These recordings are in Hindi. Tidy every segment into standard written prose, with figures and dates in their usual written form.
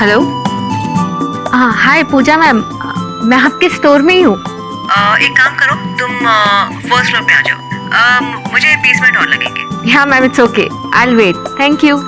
हेलो। हाँ हाय पूजा मैम, मैं आपके स्टोर में ही हूँ। एक काम करो, तुम फर्स्ट फ्लोर पे आ जाओ। मुझे 20 मिनट और लगेंगे। हाँ ma'am, it's okay, I will wait, thank you.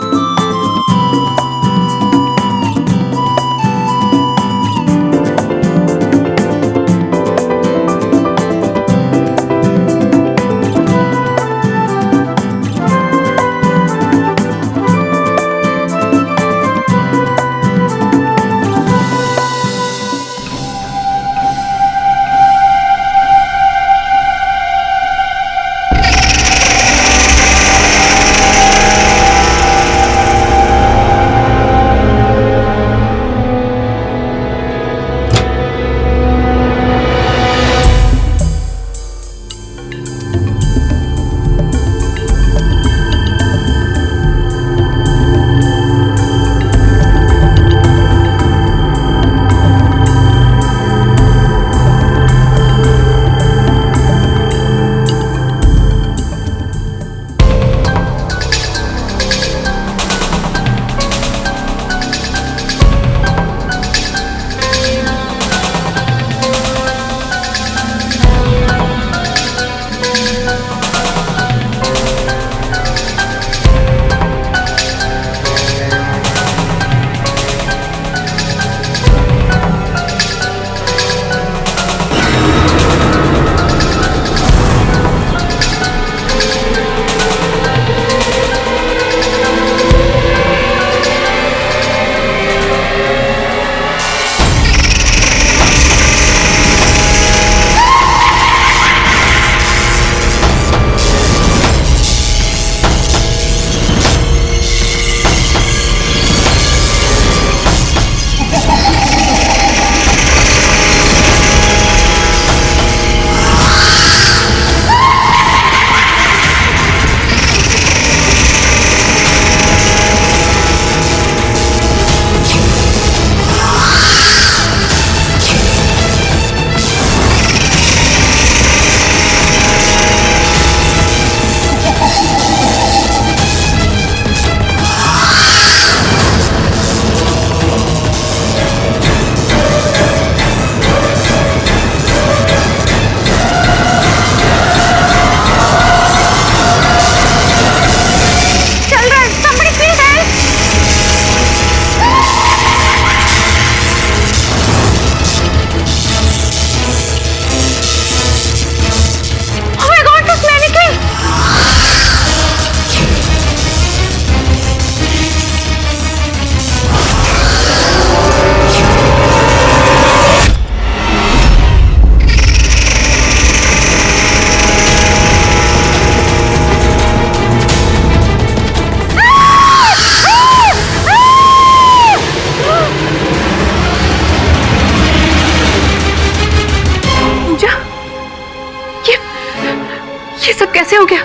ये सब कैसे हो गया?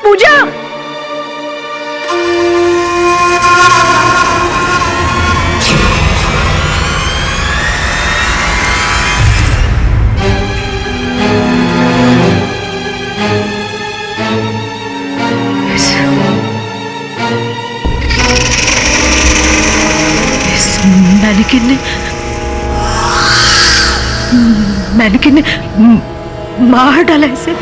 पूजा! मैनिकिन ने मार डाला इसे।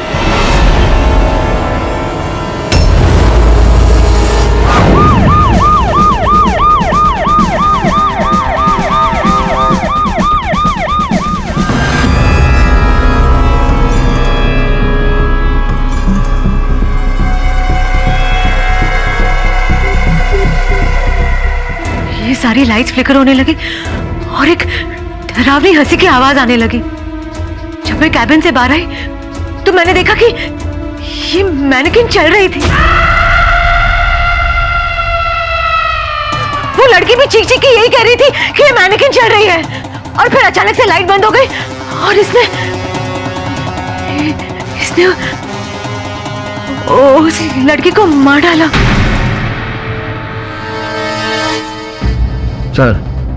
ये सारी लाइट्स फ्लिकर होने लगी और एक डरावनी हंसी की आवाज आने लगी। जब मैं कैबिन से बाहर आई तो मैंने देखा कि ये मैनिकिन चल रही थी। वो लड़की भी चीख चीख के यही कह रही थी कि ये मैनिकिन चल रही है। और फिर अचानक से लाइट बंद हो गई और इसने उस लड़की को मार डाला। सर,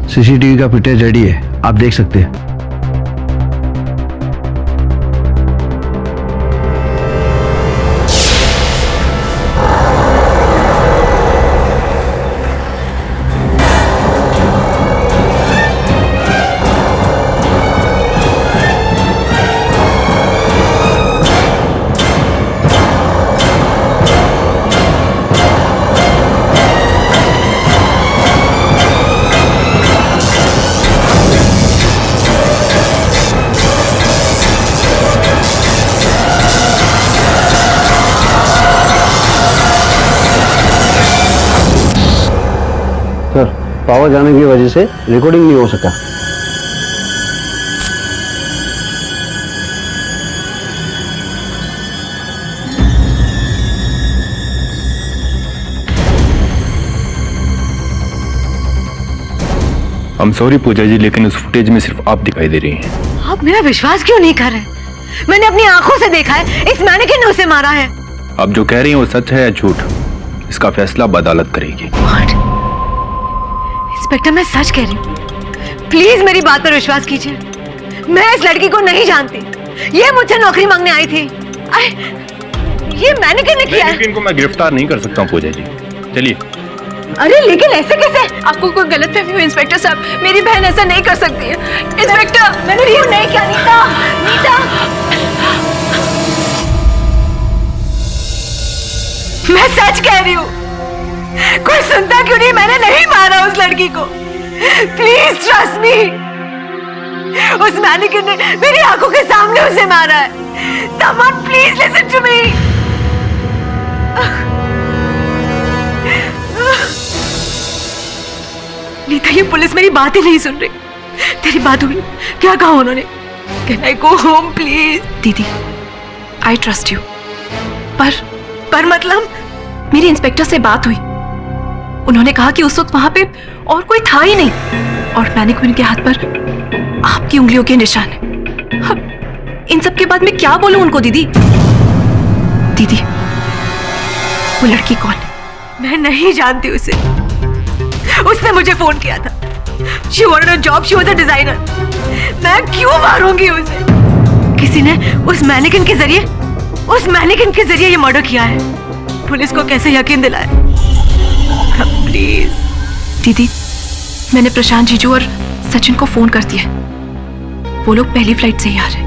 सीसीटीवी का फुटेज रेडी है, आप देख सकते हैं। पावर जाने की वजह से रिकॉर्डिंग नहीं हो सका। I'm sorry पूजा जी, लेकिन उस फुटेज में सिर्फ आप दिखाई दे रही हैं। आप मेरा विश्वास क्यों नहीं कर रहे? मैंने अपनी आंखों से देखा है, इस मैनेकिन ने उसे मारा है। आप जो कह रही हैं वो सच है या झूठ, इसका फैसला अब अदालत करेगी। What? इंस्पेक्टर, मैं सच कह रही हूँ, प्लीज मेरी बात पर विश्वास कीजिए। मैं इस लड़की को नहीं जानती, ये मुझसे नौकरी मांगने आई थी। ये मैनेकिन ने किया है। मैनेकिन को मैं गिरफ्तार नहीं कर सकता हूँ पूजा जी, चलिए। अरे लेकिन ऐसे कैसे? आपको कोई गलतफहमी हुई इंस्पेक्टर साहब, मेरी बहन ऐसा नहीं कर सकती है। इंस्पेक्टर, मैंने फोन नहीं किया। नीता, नीता, मैं सच कह रही हूँ, कोई सुनता क्यों नहीं? मैंने नहीं मारा उस लड़की को। Please trust me. उस मैनेकिन ने मेरी आंखों के सामने उसे मारा है। Someone please listen to me। Nita, ये पुलिस मेरी बात ही नहीं सुन रही। तेरी बात हुई? क्या कहा उन्होंने? Can I go home please? दीदी, आई ट्रस्ट यू, पर मतलब? मेरी इंस्पेक्टर से बात हुई। उन्होंने कहा कि उस वक्त वहां पे और कोई था ही नहीं, और मैनेक्विन के हाथ पर आपकी उंगलियों के निशान है। अब इन सब के बाद मैं क्या बोलूं उनको? दीदी, दीदी, वो लड़की कौन है? मैं नहीं जानती उसे। उसने मुझे फोन किया था। She wanted a job, she was a designer। मैं क्यों मारूंगी उसे? किसी ने उस मैनेकिन के जरिए ये मर्डर किया है। पुलिस को कैसे यकीन दिलाए? प्लीज दीदी, मैंने प्रशांत जीजू और सचिन को फोन कर दिया। वो लोग पहली फ्लाइट से ही आ रहे हैं।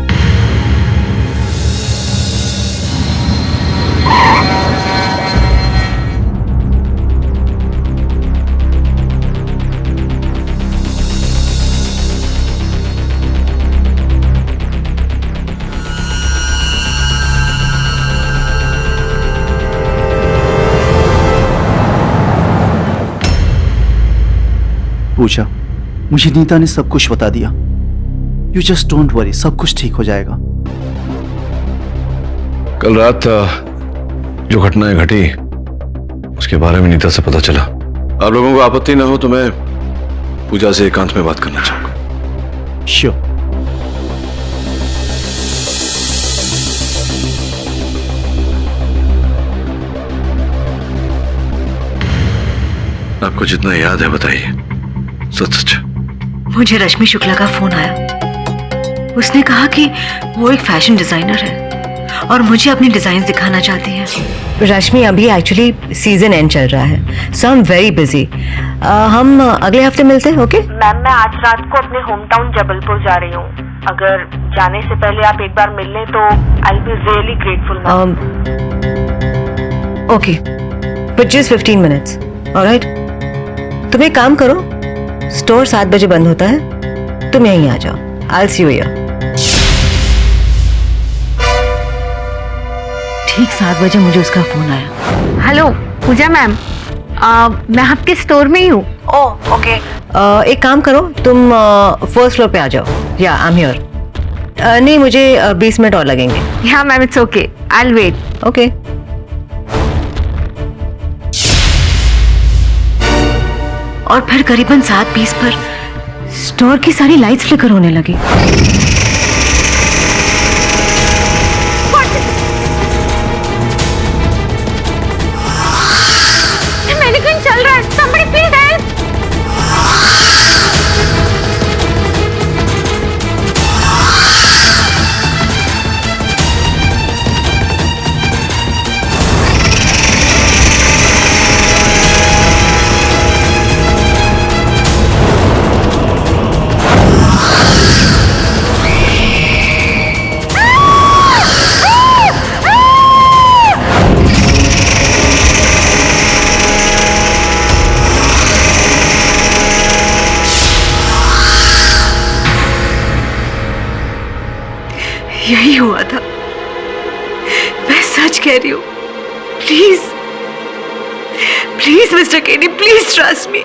पूछा, मुझे नीता ने सब कुछ बता दिया। यू जस्ट डोंट वरी, सब कुछ ठीक हो जाएगा। कल रात जो घटनाएं घटी उसके बारे में नीता से पता चला। आप लोगों को आपत्ति ना हो तो मैं पूजा से एकांत में बात करना चाहूंगा। श्योर। आपको जितना याद है बताइए, सच सच। मुझे रश्मि शुक्ला का फोन आया। उसने कहा कि वो एक फैशन डिजाइनर है और मुझे अपनी डिजाइन दिखाना चाहती है। रश्मि, अभी एक्चुअली सीजन एंड चल रहा है, सो आई एम वेरी बिजी। हम अगले हफ्ते मिलते हैं, ओके? मैम, मैं आज रात को अपने होम टाउन जबलपुर जा रही हूँ। अगर जाने से पहले आप एक बार मिल लें तो I will be really grateful. Okay, but just 15 minutes, alright? तुम एक काम करो, स्टोर 7 बजे बंद होता है, तुम यहीं आ जाओ। I will see you here. ठीक 7 बजे मुझे उसका फोन आया। हेलो पूजा मैम, मैं आपके स्टोर में ही हूँ। Oh okay. एक काम करो, तुम फर्स्ट फ्लोर पे आ जाओ। या आई एम हियर। नहीं, मुझे 20 मिनट और लगेंगे। या ma'am, it's okay, I will wait. Okay. और फिर करीबन 7:20 पर स्टोर की सारी लाइट्स फ्लिकर होने लगी। मैनेक्विन चल रहा है, somebody please help। यही हुआ था। मैं सच कह रही हूँ। प्लीज प्लीज मिस्टर केनी, प्लीज ट्रस्ट मी।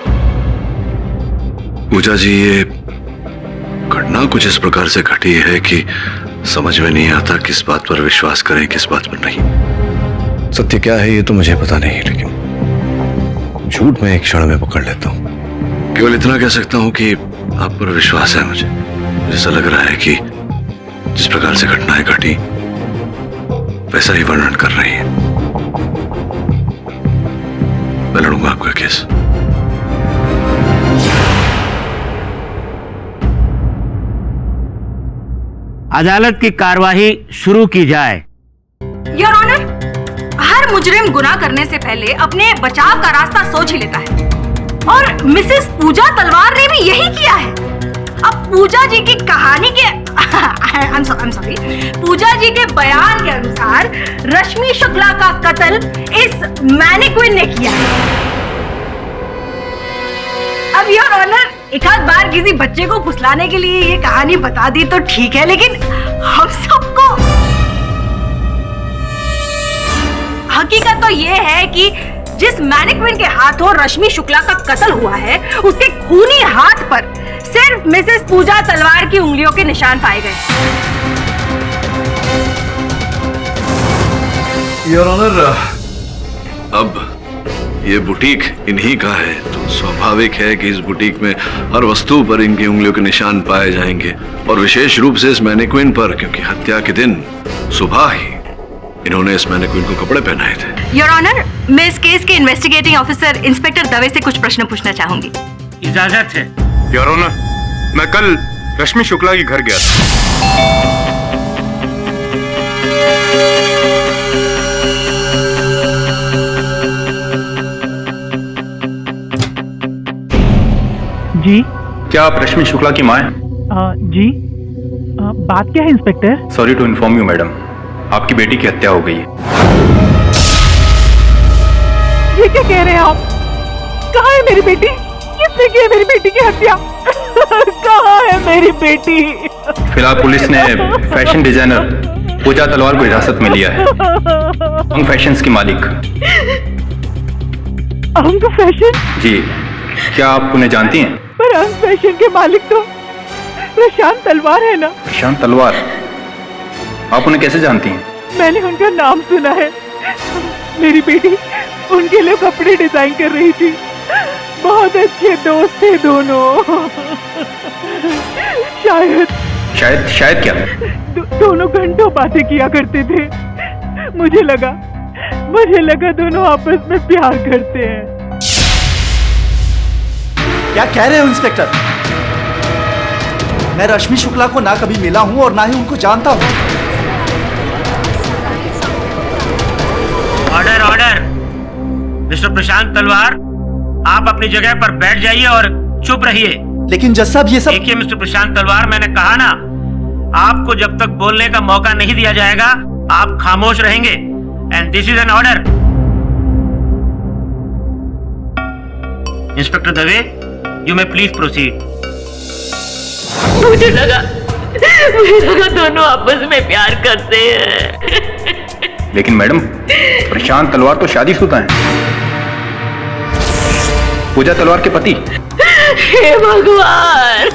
पूजा जी, ये घटना कुछ इस प्रकार से घटी है कि समझ में नहीं आता किस बात पर विश्वास करें, किस बात पर नहीं। सत्य क्या है ये तो मुझे पता नहीं, लेकिन झूठ में एक क्षण में पकड़ लेता हूँ। केवल इतना कह सकता हूँ कि आप पर विश्वास है मुझे। ऐसा लग रहा है कि जिस प्रकार से घटनाएं घटी वैसा ही वर्णन कर रही है। मैं लड़ूंगा आपका केस। अदालत की कार्यवाही शुरू की जाए। योर ऑनर, हर मुजरिम गुनाह करने से पहले अपने बचाव का रास्ता सोच ही लेता है, और मिसेस पूजा तलवार ने भी यही किया है। अब पूजा जी की कहानी के I'm sorry, पूजा जी के बयान के अनुसार रश्मि शुक्ला का कत्ल इस मैनिक्विन ने किया है। अब योर ऑनर, एक आध बार किसी बच्चे को फुसलाने के लिए ये कहानी बता दी तो ठीक है, लेकिन हम सबको हकीकत तो ये है कि जिस मैनिक्विन के हाथों रश्मि शुक्ला का कत्ल हुआ है, उसके खूनी हाथ पर सिर्फ मिसेस पूजा तलवार की उंगलियों के निशान पाए गए। योर ऑनर, अब ये बुटीक इन्हीं का है तो स्वाभाविक है कि इस बुटीक में हर वस्तु पर इनकी उंगलियों के निशान पाए जाएंगे, और विशेष रूप से इस मैनिक्विन पर, क्योंकि हत्या के दिन सुबह ही इन्होंने इस मैनिक्विन को कपड़े पहनाए थे। योर ऑनर, मैं इस केस के इन्वेस्टिगेटिंग ऑफिसर इंस्पेक्टर दवे से कुछ प्रश्न पूछना चाहूंगी। इजाजत है। योर ऑनर, मैं कल रश्मि शुक्ला के घर गया था। जी। क्या आप रश्मि शुक्ला की मां हैं? जी। बात क्या है inspector? Sorry to inform you madam, आपकी बेटी की हत्या हो गई है। ये क्या कह रहे हैं आप? कहाँ है मेरी बेटी? किसने की है मेरी बेटी की हत्या? कहाँ है मेरी बेटी? फिलहाल पुलिस ने फैशन डिजाइनर पूजा तलवार को हिरासत में लिया है। अंग फैशंस की मालिक। अंग फैशन? जी। क्या आप उन्हें जानती हैं? पर अंग फैशन के मालिक तो प्रशांत तलवार है ना? प्रशांत तलवार? आप उन्हें कैसे जानती हैं? मैंने उनका नाम सुना है। मेरी बेटी उनके लिए कपड़े डिजाइन कर रही थी। बहुत अच्छे दोस्त थे दोनों। शायद क्या? दोनों घंटों बातें किया करते थे। मुझे लगा दोनों आपस में प्यार करते हैं। क्या कह रहे हो इंस्पेक्टर? मैं रश्मि शुक्ला को ना कभी मिला हूं और ना ही उनको जानता हूं। ऑर्डर। मिस्टर प्रशांत तलवार, आप अपनी जगह पर बैठ जाइए और चुप रहिए। लेकिन जज साहब, ये सब देखिए मिस्टर प्रशांत तलवार, मैंने कहा ना, आपको जब तक बोलने का मौका नहीं दिया जाएगा आप खामोश रहेंगे, and this is an order. Inspector Dave, you may please proceed. मुझे लगा दोनों आपस में प्यार करते हैं। लेकिन मैडम, प्रशांत तलवार तो शादीशुदा हैं। पूजा तलवार के पति। हे भगवान,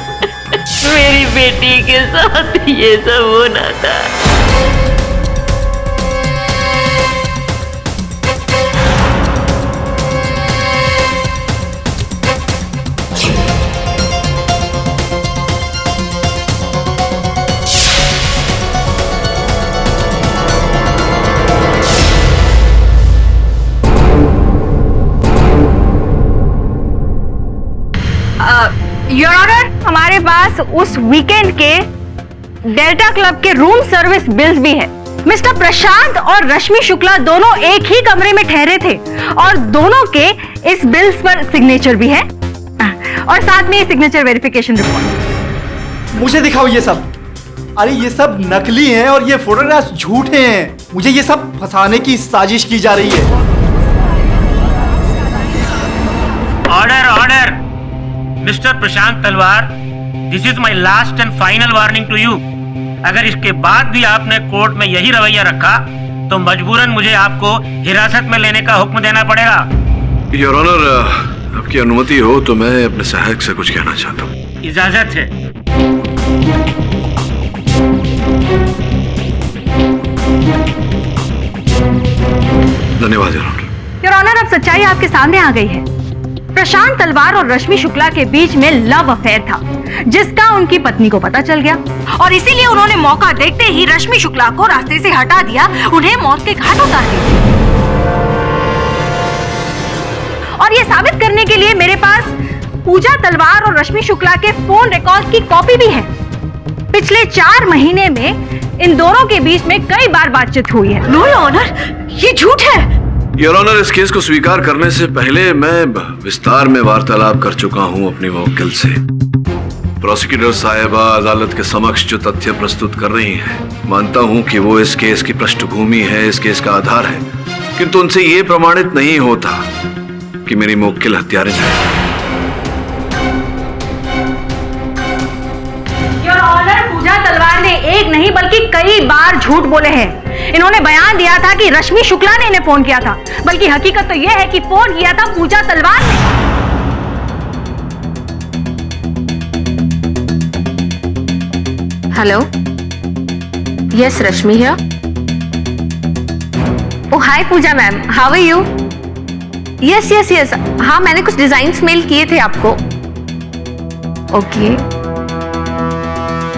मेरी बेटी के साथ ये सब होना था। योर ऑनर, हमारे पास उस वीकेंड के डेल्टा क्लब के रूम सर्विस बिल्स भी है। मिस्टर प्रशांत और रश्मि शुक्ला दोनों एक ही कमरे में ठहरे थे और दोनों के इस बिल्स पर सिग्नेचर भी है, और साथ में सिग्नेचर वेरिफिकेशन रिपोर्ट। मुझे दिखाओ ये सब। अरे ये सब नकली हैं और ये फोटोग्राफ्स झूठे हैं। मुझे ये सब फंसाने की साजिश की जा रही है। Order. Mister Prashant Talwar, this is my last and final warning to you. अगर इसके बाद भी आपने कोर्ट में यही रवैया रखा तो मजबूरन मुझे आपको हिरासत में लेने का हुक्म देना पड़ेगा। योर ऑनर, आपकी अनुमति हो तो मैं अपने सहायक से कुछ कहना चाहता हूँ। इजाजत है। धन्यवाद योर ऑनर। योर ऑनर, अब सच्चाई आपके सामने आ गई है। प्रशांत तलवार और रश्मि शुक्ला के बीच में लव अफेयर था, जिसका उनकी पत्नी को पता चल गया और इसीलिए उन्होंने मौका देखते ही रश्मि शुक्ला को रास्ते से हटा दिया, उन्हें मौत के घाट उतार दिया। और ये साबित करने के लिए मेरे पास पूजा तलवार और रश्मि शुक्ला के फोन रिकॉर्ड की कॉपी भी है। पिछले 4 महीने में इन दोनों के बीच में कई बार बातचीत हुई है। नो योर ऑनर, ये झूठ है। योर ऑनर, इस केस को स्वीकार करने से पहले मैं विस्तार में वार्तालाप कर चुका हूं अपने वकील से। प्रोसिक्यूटर साहिबा अदालत के समक्ष जो तथ्य प्रस्तुत कर रही हैं, मानता हूं कि वो इस केस की पृष्ठभूमि है, इस केस का आधार है, किंतु उनसे ये प्रमाणित नहीं होता कि मेरी मुवक्किल हत्यारिन है। योर ऑनर, पूजा तलवार ने एक नहीं बल्कि कई बार झूठ बोले हैं। इन्होंने बयान दिया था कि रश्मि शुक्ला ने इन्हें फोन किया था, बल्कि हकीकत तो यह है कि फोन किया था पूजा तलवार ने। Hello, yes Rashmi here. Oh hi Pooja ma'am, how are you? Yes yes yes, हाँ मैंने कुछ डिजाइन्स मेल किए थे आपको। Okay,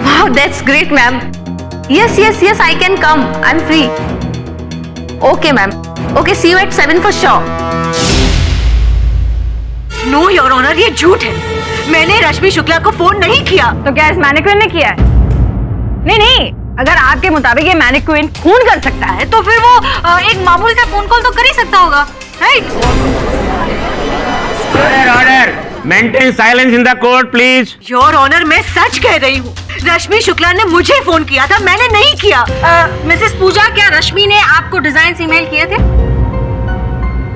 wow that's great ma'am. Yes yes yes, I can come, I am free. Okay ma'am, okay, see you at 7 for sure. No your honour, ये झूठ है। मैंने रश्मि शुक्ला को फोन नहीं किया। तो क्या इस मैनिक्विन ने किया है? नहीं, अगर आपके मुताबिक ये मैनिक्विन खून कर सकता है तो फिर वो एक मामूली सा फोन कॉल तो कर ही सकता होगा, right? Order, maintain silence in the court please. Your honour, मैं सच कह रही हूँ। रश्मि शुक्ला ने मुझे फोन किया था, मैंने नहीं किया। मिसेस पूजा, क्या रश्मि ने आपको डिजाइन ईमेल किए थे?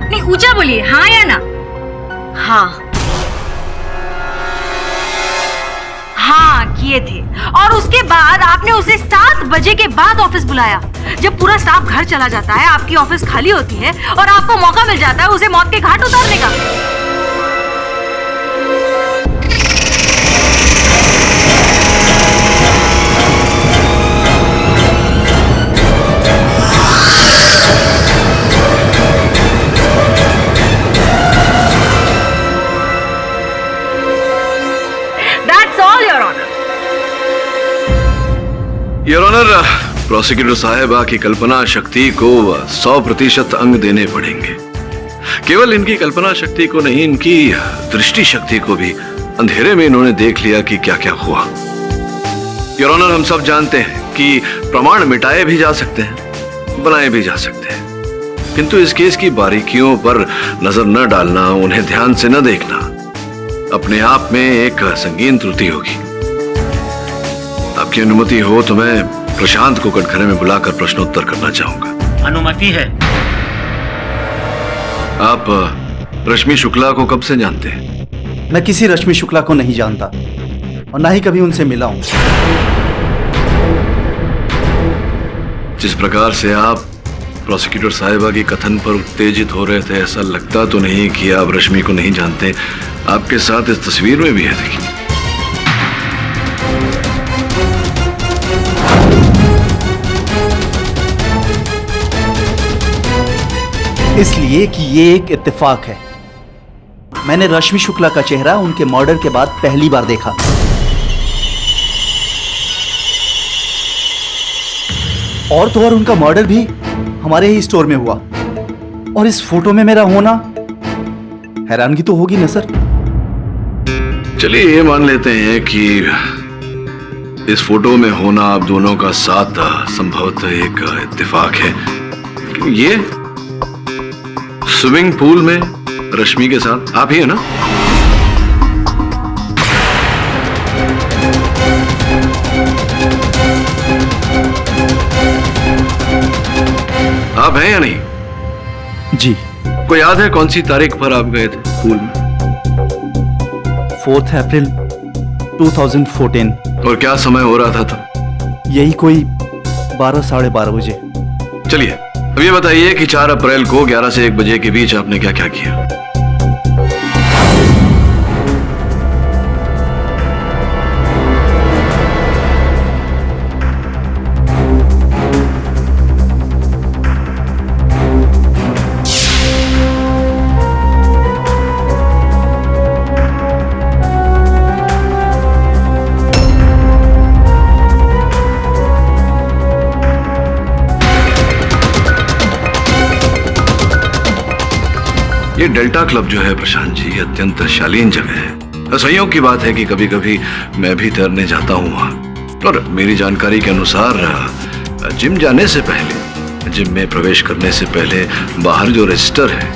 नहीं, ऊंचा बोलिए, हाँ या ना? हाँ हाँ किए थे। और उसके बाद आपने उसे 7 बजे के बाद ऑफिस बुलाया। जब पूरा स्टाफ घर चला जाता है, आपकी ऑफिस खाली होती है और आपको मौका मिल जाता है उसे मौत के घाट उतारने का। योर ऑनर, प्रोसिक्यूटर साहिबा की कल्पना शक्ति को 100% अंग देने पड़ेंगे। केवल इनकी कल्पना शक्ति को नहीं, इनकी दृष्टि शक्ति को भी अंधेरे में इन्होंने देख लिया कि क्या क्या हुआ। योर ऑनर, हम सब जानते हैं कि प्रमाण मिटाए भी जा सकते हैं, बनाए भी जा सकते हैं, किंतु इस केस की बारीकियों पर नजर न डालना, उन्हें ध्यान से न देखना, अपने आप में एक संगीन त्रुटि होगी। आपकी अनुमति हो तो मैं प्रशांत को कटघरे में बुलाकर प्रश्नोत्तर करना चाहूंगा। अनुमति है। आप रश्मि शुक्ला को कब से जानते हैं? मैं किसी रश्मि शुक्ला को नहीं जानता और ना ही कभी उनसे मिला हूं। जिस प्रकार से आप प्रोसिक्यूटर साहिबा की कथन पर उत्तेजित हो रहे थे, ऐसा लगता तो नहीं कि आप रश्मि को नहीं जानते। आपके साथ इस तस्वीर में भी है, देखिए। इसलिए कि ये एक इत्तेफाक है। मैंने रश्मि शुक्ला का चेहरा उनके मर्डर के बाद पहली बार देखा। और तो और उनका मर्डर भी हमारे ही स्टोर में हुआ। और इस फोटो में मेरा होना हैरानगी तो होगी ना सर? चलिए ये मान लेते हैं कि इस फोटो में होना आप दोनों का साथ संभवतः एक इत्तेफाक है। ये स्विमिंग पूल में रश्मि के साथ आप ही है ना? आप हैं या नहीं? जी। कोई याद है कौन सी तारीख पर आप गए थे पूल में? 4 अप्रैल 2014। और क्या समय हो रहा था तब? यही कोई 12 साढ़े 12 बजे। चलिए अब ये बताइए कि 4 अप्रैल को 11 से 1 बजे के बीच आपने क्या क्या किया? ये डेल्टा क्लब जो है प्रशांत जी, ये अत्यंत शालीन जगह है। संयोग की बात है कि कभी कभी मैं भी तैरने जाता हूँ वहाँ। और मेरी जानकारी के अनुसार जिम जाने से पहले, जिम में प्रवेश करने से पहले बाहर जो रजिस्टर है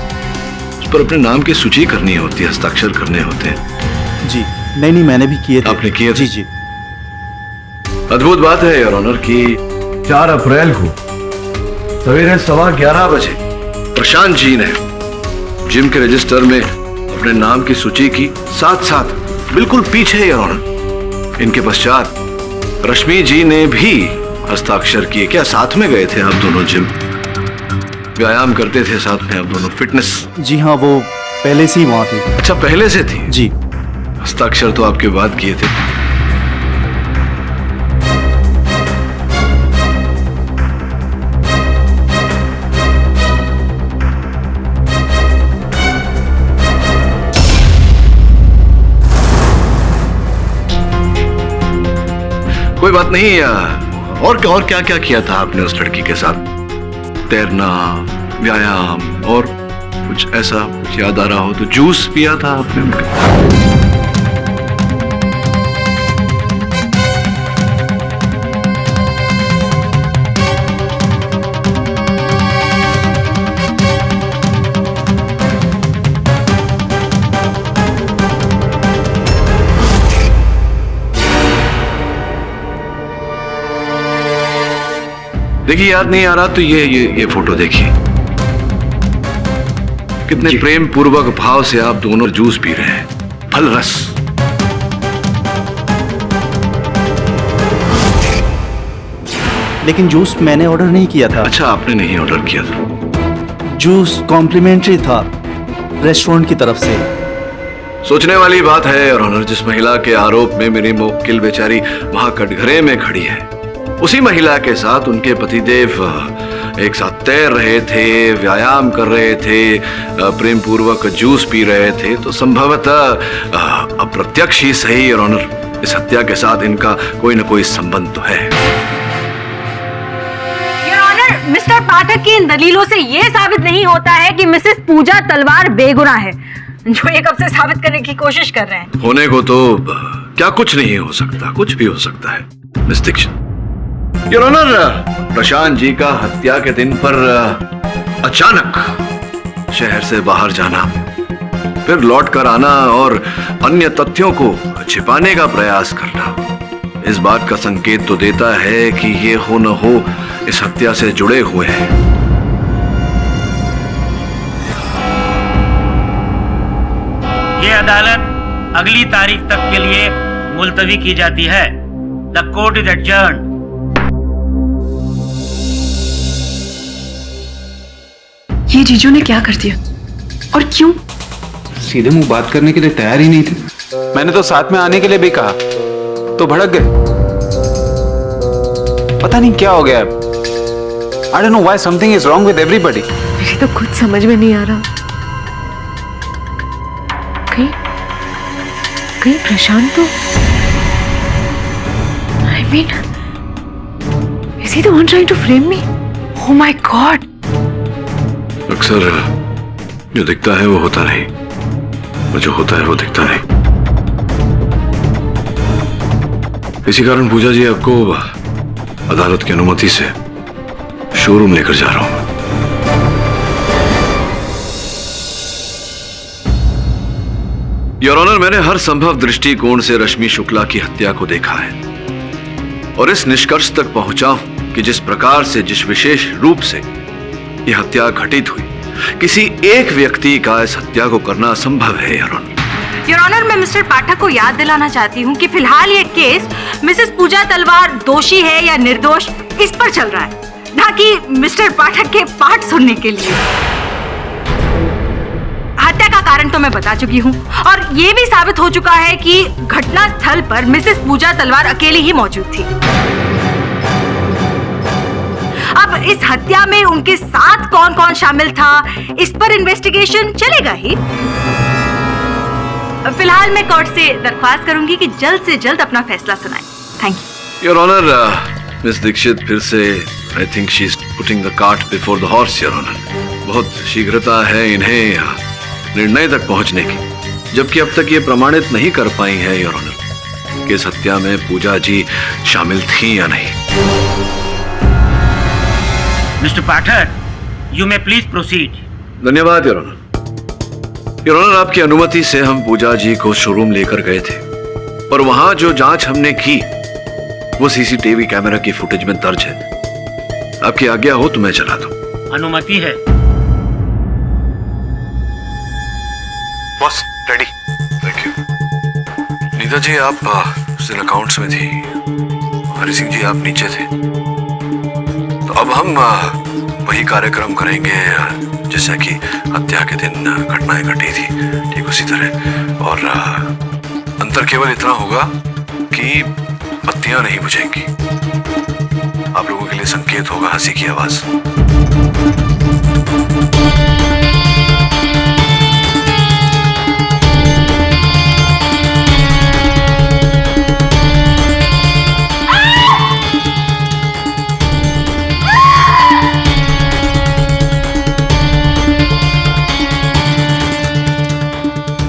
उस पर अपने नाम की सूची करनी होती है, हस्ताक्षर करने होते हैं। जी नहीं, मैंने भी किए थे। आपने किए थे? जी। अद्भुत बात है योर ऑनर कि 4 अप्रैल को सवेरे 11:15 बजे प्रशांत जी ने जिम के रजिस्टर में अपने नाम की सूची की, साथ साथ बिल्कुल पीछे योर ऑनर इनके पश्चात रश्मि जी ने भी हस्ताक्षर किए। क्या साथ में गए थे आप दोनों जिम? व्यायाम करते थे साथ में आप दोनों, फिटनेस? जी हाँ, वो पहले से ही वहाँ थे। अच्छा, पहले से थी? जी। हस्ताक्षर तो आपके बाद किए थे। कोई बात नहीं। और क्या क्या किया था आपने उस लड़की के साथ? तैरना, व्यायाम और कुछ ऐसा कुछ याद आ रहा हो तो? जूस पिया था आपने उनका? देखिए, याद नहीं आ रहा तो ये फोटो देखिए। कितने प्रेम पूर्वक भाव से आप दोनों जूस पी रहे हैं, फल रस। लेकिन जूस मैंने ऑर्डर नहीं किया था। अच्छा, आपने नहीं ऑर्डर किया था? जूस कॉम्प्लीमेंट्री था रेस्टोरेंट की तरफ से। सोचने वाली बात है और ऑनर, जिस महिला के आरोप में मेरी मोक्किल बेचारी वहां कटघरे में खड़ी है, उसी महिला के साथ उनके पतिदेव एक साथ तैर रहे थे, व्यायाम कर रहे थे, प्रेम पूर्वक जूस पी रहे थे। तो संभवतः अप्रत्यक्ष ही सही और ऑनर, इस हत्या के साथ इनका कोई न कोई संबंध तो है। योर ऑनर, मिस्टर पाठक की इन दलीलों से यह साबित नहीं होता है कि मिसेस पूजा तलवार बेगुनाह है, जो ये कब से साबित करने की कोशिश कर रहे हैं। होने को तो क्या कुछ नहीं हो सकता, कुछ भी हो सकता है miss Dixit. Your honour, Prashant ji का हत्या के दिन पर अचानक शहर से बाहर जाना, फिर लौट कर आना और अन्य तथ्यों को छिपाने का प्रयास करना, इस बात का संकेत तो देता है कि ये हो न हो इस हत्या से जुड़े हुए हैं। ये अदालत अगली तारीख तक के लिए मुलतवी की जाती है। The court is adjourned. ये जीजू ने क्या कर दिया और क्यों? सीधे मुंह बात करने के लिए तैयार ही नहीं थे। मैंने तो साथ में आने के लिए भी कहा तो भड़क गए। पता नहीं क्या हो गया। I don't know why something is wrong with everybody. मुझे तो खुद समझ में नहीं आ रहा। कहीं प्रशांत तो I mean, is he the one trying to frame me? Oh my God! अक्सर जो दिखता है वो होता नहीं, और जो होता है वो दिखता नहीं। इसी कारण पूजा जी आपको अदालत की अनुमति से शोरूम लेकर जा रहा हूं। योर ऑनर, मैंने हर संभव दृष्टिकोण से रश्मि शुक्ला की हत्या को देखा है और इस निष्कर्ष तक पहुंचा हूं कि जिस प्रकार से, जिस विशेष रूप से यह हत्या घटित हुई, किसी एक व्यक्ति का इस हत्या को करना असंभव है। योर ऑनर, मैं मिस्टर पाठक को याद दिलाना चाहती हूँ कि फिलहाल ये केस मिसेस पूजा तलवार दोषी है या निर्दोष इस पर चल रहा है, ना कि मिस्टर पाठक के पाठ सुनने के लिए। हत्या का कारण तो मैं बता चुकी हूँ और ये भी साबित हो चुका है कि घटना स्थल पर मिसेस पूजा तलवार अकेली ही मौजूद थी। अब इस हत्या में उनके साथ कौन कौन शामिल था, इस पर इन्वेस्टिगेशन चलेगा ही। फिलहाल मैं कोर्ट से दरख्वास्त करूंगी कि जल्द से जल्द अपना फैसला सुनाएं। Thank you. Your honour, miss Dikshit फिर से I think she is putting the cart before the horse. Your honour, बहुत शीघ्रता है इन्हें निर्णय तक पहुंचने की, जबकि अब तक ये प्रमाणित नहीं कर पाई है योर ऑनर कि इस हत्या में पूजा जी शामिल थी या नहीं। Mister Pathak, you may please proceed. धन्यवाद योर ऑनर। योर ऑनर, आपकी अनुमति से हम पूजा जी को शोरूम लेकर गए थे और वहां जो जांच हमने की वो सीसीटीवी कैमरा की फुटेज में दर्ज है। आपकी आज्ञा हो तो मैं चला दूं। अनुमति है। Boss ready. Thank you. Neeta ji आप उस दिन अकाउंट्स में थी, हरि सिंह जी आप नीचे थे, तो अब हम वही कार्यक्रम करेंगे जैसा कि हत्या के दिन घटनाएं घटी थी, ठीक उसी तरह। और अंतर केवल इतना होगा कि बत्तियां नहीं बुझेंगी। आप लोगों के लिए संकेत होगा हंसी की आवाज।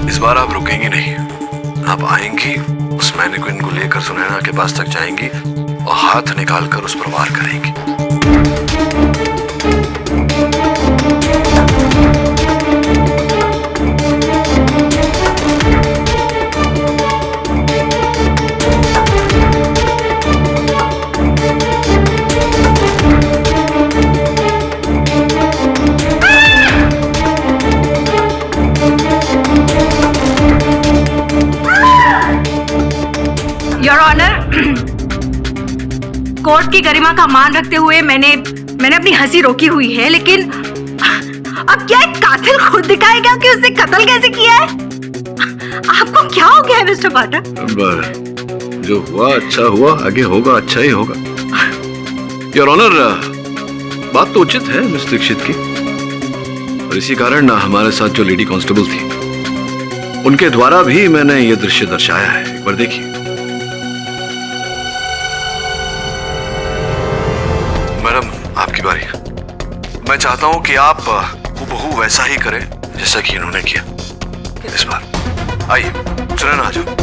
इस बार आप रुकेंगी नहीं, आप आएंगी, उस मैनिक्विन को लेकर सुनैना के पास तक जाएंगी और हाथ निकालकर उस पर वार करेंगी। योर ऑनर, कोर्ट की गरिमा का मान रखते हुए मैंने अपनी हंसी रोकी हुई है, लेकिन अब क्या एक कातिल खुद दिखाएगा कि उसने कत्ल कैसे किया है? आपको क्या हो गया है मिस्टर पाठक? जो हुआ अच्छा हुआ, आगे होगा अच्छा ही होगा। योर ऑनर, बात तो उचित है मिस दीक्षित की, और इसी कारण हमारे साथ जो लेडी कांस्टेबल थी उनके द्वारा भी मैंने ये दृश्य दर्शाया है। एक बार देखिए। मैडम आपकी बारी। मैं चाहता हूं कि आप हूबहू वैसा ही करें जैसा कि इन्होंने किया इस बार। आइए सुनैना आ जाओ।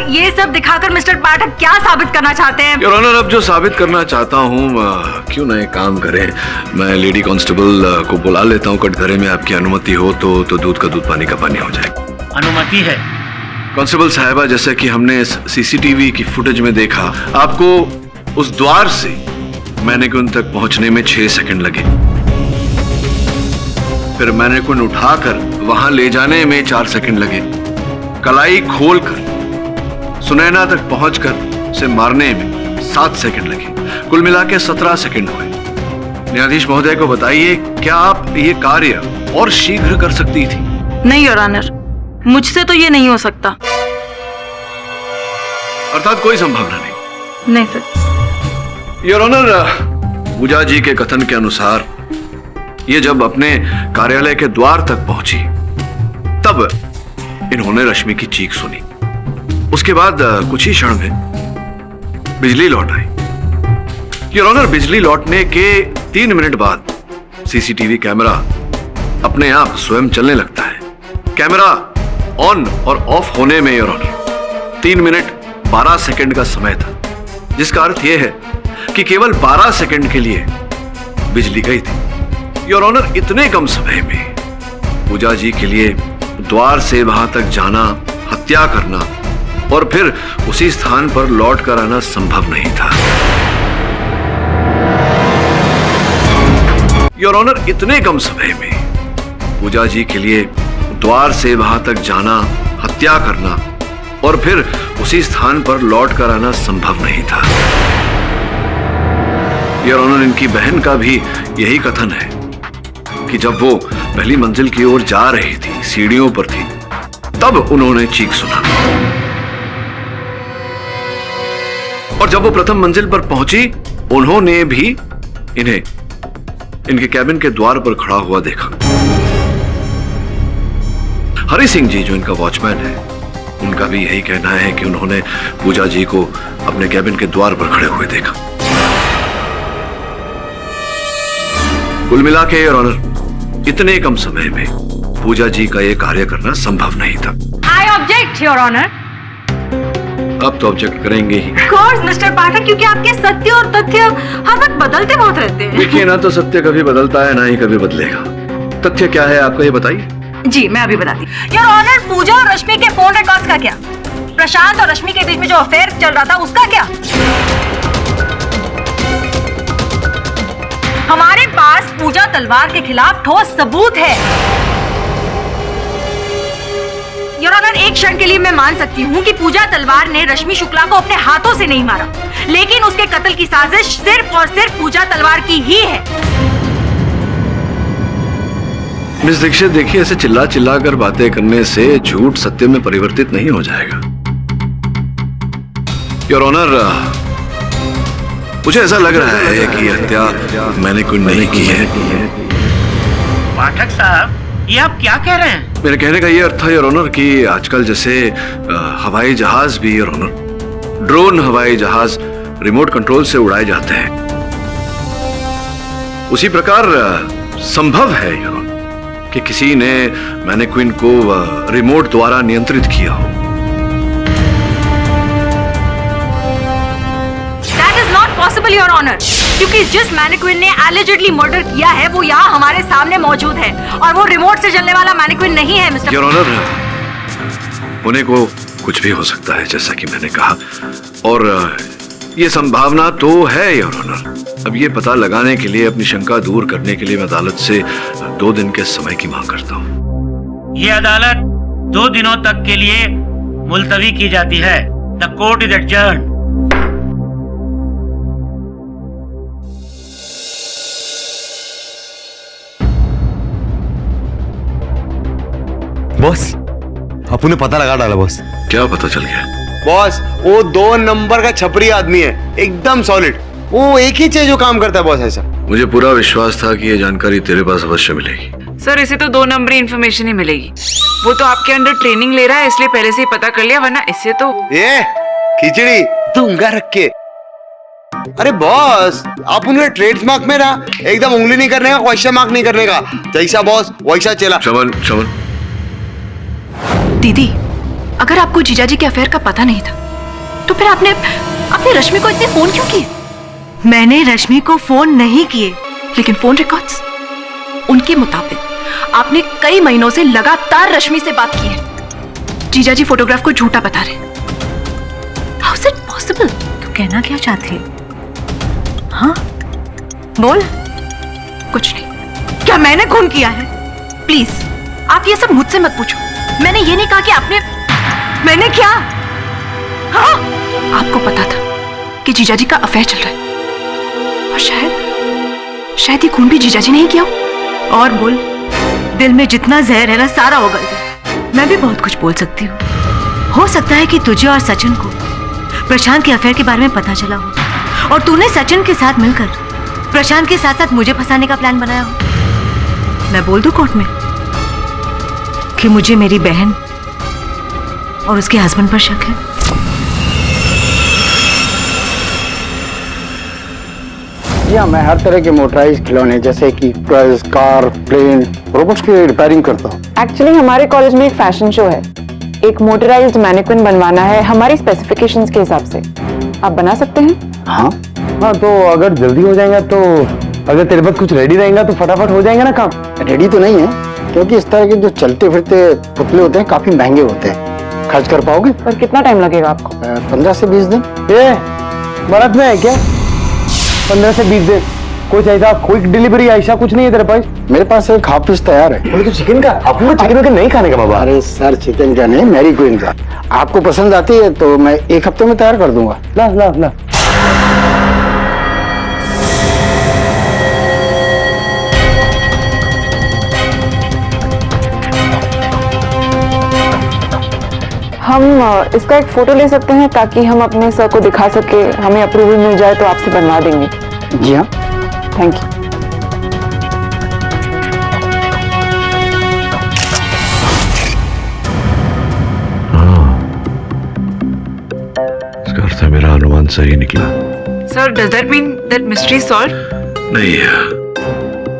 ये सब दिखाकर मिस्टर पाठक क्या साबित करना चाहते हैं? योर ऑनर, अब जो साबित करना चाहता हूँ, क्यों ना एक काम करें, मैं लेडी कांस्टेबल को बुला लेता हूँ कटघरे में। आपकी अनुमति हो तो दूध का दूध पानी का पानी हो जाए। अनुमति है। कांस्टेबल साहिबा, जैसा कि हमने इस सीसीटीवी की फुटेज में देखा, आपको उस द्वार से मैनिक्विन तक पहुंचने में 6 सेकंड लगे, फिर मैनिक्विन उठाकर वहां ले जाने में 4 सेकंड लगे, कलाई खोलकर सुनैना तक पहुंचकर उसे मारने में 7 सेकंड लगे। कुल मिला के 17 सेकंड हुए। न्यायाधीश महोदय को बताइए, क्या आप ये कार्य और शीघ्र कर सकती थी? नहीं योर ऑनर, मुझसे तो ये नहीं हो सकता। अर्थात कोई संभावना नहीं? नहीं सर। योर ऑनर, पूजा जी के कथन के अनुसार ये जब अपने कार्यालय के द्वार तक पहुंची तब इन्होंने रश्मि की चीख सुनी। उसके बाद कुछ ही क्षण में बिजली लौट आई। योर ऑनर, बिजली लौटने के 3 मिनट बाद सीसीटीवी कैमरा अपने आप स्वयं चलने लगता है। कैमरा ऑन और ऑफ होने में योर ऑनर 3 मिनट 12 सेकंड का समय था, जिसका अर्थ यह है कि केवल 12 सेकंड के लिए बिजली गई थी। योर ऑनर, इतने कम समय में पूजा जी के लिए द्वार से वहां तक जाना, हत्या करना और फिर उसी स्थान पर लौट कर आना संभव नहीं था। योर ऑनर, इतने कम समय में पूजा जी के लिए द्वार से वहां तक जाना, हत्या करना और फिर उसी स्थान पर लौट कर आना संभव नहीं था। योर ऑनर, इनकी बहन का भी यही कथन है कि जब वो पहली मंजिल की ओर जा रही थी, सीढ़ियों पर थी, तब उन्होंने चीख सुना। और जब वो प्रथम मंजिल पर पहुंची, उन्होंने भी इन्हें इनके कैबिन के द्वार पर खड़ा हुआ देखा। हरि सिंह जी जो इनका वॉचमैन है, उनका भी यही कहना है कि उन्होंने पूजा जी को अपने कैबिन के द्वार पर खड़े हुए देखा। कुल मिला के योर ऑनर, इतने कम समय में पूजा जी का यह कार्य करना संभव नहीं था। I object your honour. अब तो ऑब्जेक्ट करेंगे ही। कोर्स मिस्टर पाठक, क्योंकि आपके सत्य और तथ्य हर वक्त बदलते बहुत रहते हैं। देखिए ना, तो सत्य कभी बदलता है ना ही कभी बदलेगा। तथ्य क्या है आपका, ये बताइए। जी मैं अभी बताती हूँ। योर ऑनर, पूजा और रश्मि के फोन रिकॉर्ड्स का क्या? प्रशांत और रश्मि के बीच में जो अफेयर चल रहा था उसका क्या? हमारे पास पूजा तलवार के खिलाफ ठोस सबूत है। योर ऑनर, एक क्षण के लिए मैं मान सकती हूँ कि पूजा तलवार ने रश्मि शुक्ला को अपने हाथों से नहीं मारा, लेकिन उसके कत्ल की साजिश सिर्फ और सिर्फ पूजा तलवार की ही है। मिस दीक्षित, देखिए, ऐसे चिल्ला चिल्ला कर बातें करने से झूठ सत्य में परिवर्तित नहीं हो जाएगा। योर ऑनर, मुझे ऐसा लग रहा है कि हत्या मैंने कोई नहीं की है। पाठक साहब, ये आप क्या कह रहे हैं? मेरे कहने का ये अर्थ था योर ऑनर कि आजकल जैसे हवाई जहाज भी योर ऑनर, ड्रोन हवाई जहाज रिमोट कंट्रोल से उड़ाए जाते हैं, उसी प्रकार संभव है योर ऑनर कि किसी ने मैनेक्विन को रिमोट द्वारा नियंत्रित किया हो। That is not possible, Your Honor, क्योंकि जिस मैनेक्विन ने एलिजिडली मर्डर किया है वो यहाँ हमारे सामने मौजूद है और वो रिमोट से चलने वाला मैनेक्विन नहीं है मिस्टर। योर ऑनर, होने को कुछ भी हो सकता है जैसा कि मैंने कहा, और ये संभावना तो है योर ऑनर। अब ये पता लगाने के लिए, अपनी शंका दूर करने के लिए मैं अदालत से 2 दिन के समय की मांग करता हूँ। ये अदालत 2 दिनों तक के लिए मुलतवी की जाती है। The court is adjourned. Boss, Apu ने पता लगा डाला बॉस। क्या पता चल गया? बॉस, वो 2 नंबर का छपरी आदमी है, एकदम सॉलिड। वो एक ही चीज जो काम करता है बॉस। ऐसा मुझे पूरा विश्वास था कि ये जानकारी तेरे पास अवश्य मिलेगी। सर, इसे तो 2 नंबरी इन्फॉर्मेशन ही मिलेगी। वो तो आपके अंडर ट्रेनिंग ले रहा है, इसलिए पहले से ही पता कर लिया, वरना इससे तो ये खिचड़ी दूंगा रख के। अरे बॉस, आप उन्हें ट्रेड मार्क में ना एकदम उंगली नहीं करने का, क्वेश्चन मार्क नहीं करने का। जैसा बॉस वैसा चला। चमन, दीदी, अगर आपको जीजाजी के अफेयर का पता नहीं था तो फिर आपने रश्मि को इतने फोन क्यों किए? मैंने रश्मि को फोन नहीं किए, लेकिन फोन रिकॉर्ड्स उनके मुताबिक आपने कई महीनों से लगातार रश्मि से बात की है। जीजाजी फोटोग्राफ को झूठा बता रहे। How is it possible? तू कहना क्या चाहती है? हाँ बोल। कुछ नहीं। क्या मैंने खून किया है? प्लीज, आप ये सब मुझसे मत पूछो। मैंने ये नहीं कहा कि आपने। मैंने क्या? हाँ? आपको पता था कि जीजाजी का अफेयर चल रहा है, और शायद ये खून भी जीजाजी ने ही किया हो। और बोल, दिल में जितना जहर है ना, सारा उगल गया। मैं भी बहुत कुछ बोल सकती हूँ। हो सकता है कि तुझे और सचिन को प्रशांत के अफेयर के बारे में पता चला हो और तूने सचिन के साथ मिलकर प्रशांत के साथ साथ मुझे फंसाने का प्लान बनाया हो। मैं बोल दूं कोर्ट में कि मुझे मेरी बहन और उसके हस्बैंड पर शक है। या मैं हर तरह के मोटराइज खिलौने जैसे कि टॉयज, कार, प्लेन, रोबोट्स की रिपेयरिंग करता हूँ। एक्चुअली हमारे कॉलेज में एक फैशन शो है, एक मोटराइज्ड मैनिक्विन बनवाना है हमारी स्पेसिफिकेशंस के हिसाब से। आप बना सकते हैं? हाँ, तो अगर जल्दी हो जाएगा तो, अगर तेरे पास कुछ रेडी रहेगा तो फटाफट हो जाएगा ना काम। रेडी तो नहीं है, क्योंकि इस तरह के जो चलते फिरते पुतले होते हैं काफी महंगे होते हैं। खर्च कर पाओगे? पर कितना टाइम लगेगा आपको? 15 से 20 दिन। ये भारत में है क्या 15 से 20 दिन? कुछ ऐसा क्विक डिलीवरी ऐसा कुछ नहीं है तेरे पास? मेरे पास एक हाफ पीस तैयार है। बोले तो चिकन का? आपको चिकन का नहीं खाने का बाबा? अरे सर, चिकन का नहीं, मैरीक्विन का। आपको पसंद आती है तो मैं 1 हफ्ते में तैयार कर दूंगा। ला ला ला। हम इसका एक फोटो ले सकते हैं ताकि हम अपने सर को दिखा सके, हमें अप्रूवल मिल जाए तो आपसे बनवा देंगे। जी हाँ। Thank you. इसका अर्थ है मेरा अनुमान सही निकला। Sir, does that mean that mystery solve? नहीं है,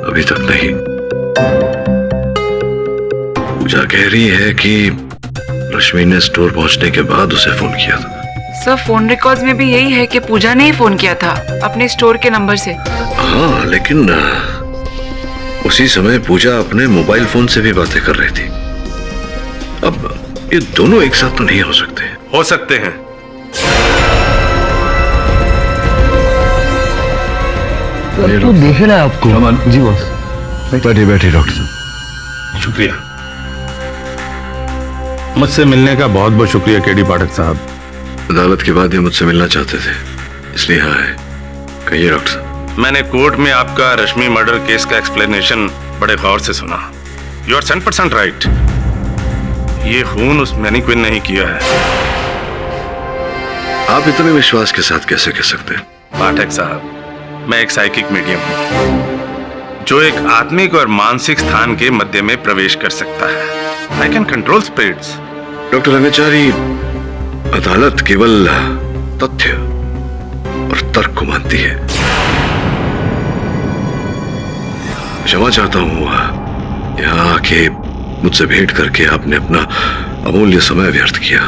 अभी तक नहीं। पूजा कह रही है कि रश्मि ने स्टोर पहुंचने के बाद उसे फोन किया था। सर, फोन रिकॉर्ड्स में भी यही है कि पूजा ने ही फोन किया था अपने स्टोर के नंबर से। हाँ, लेकिन उसी समय पूजा अपने मोबाइल फोन से भी बातें कर रही थी। अब ये दोनों एक साथ तो नहीं हो सकते। हो सकते हैं। तो देखे ना आपको। जी बॉस। बैठे बैठे डॉक्टर साहब। शुक्रिया, मुझसे मिलने का बहुत बहुत शुक्रिया केडी पाठक साहब। अदालत के बाद ये मुझसे मिलना चाहते थे, इसलिए हाँ है। कहिए डॉक्टर साहब। मैंने कोर्ट में आपका रश्मि मर्डर केस का एक्सप्लेनेशन बड़े गौर से सुना। You are 100% right. ये खून उस मैनिक्विन ने ही किया है। आप इतने विश्वास के साथ कैसे कह सकते हैं? पाठक साहब, मैं एक साइकिक मीडियम हूं जो एक आत्मिक और मानसिक स्थान के मध्य में प्रवेश कर सकता है। I can control spirits. Doctor Rangachari, अदालत केवल तथ्य और तर्क को मानती है। क्षमा चाहता हूं, यहां आके मुझसे भेंट करके आपने अपना अमूल्य समय व्यर्थ किया।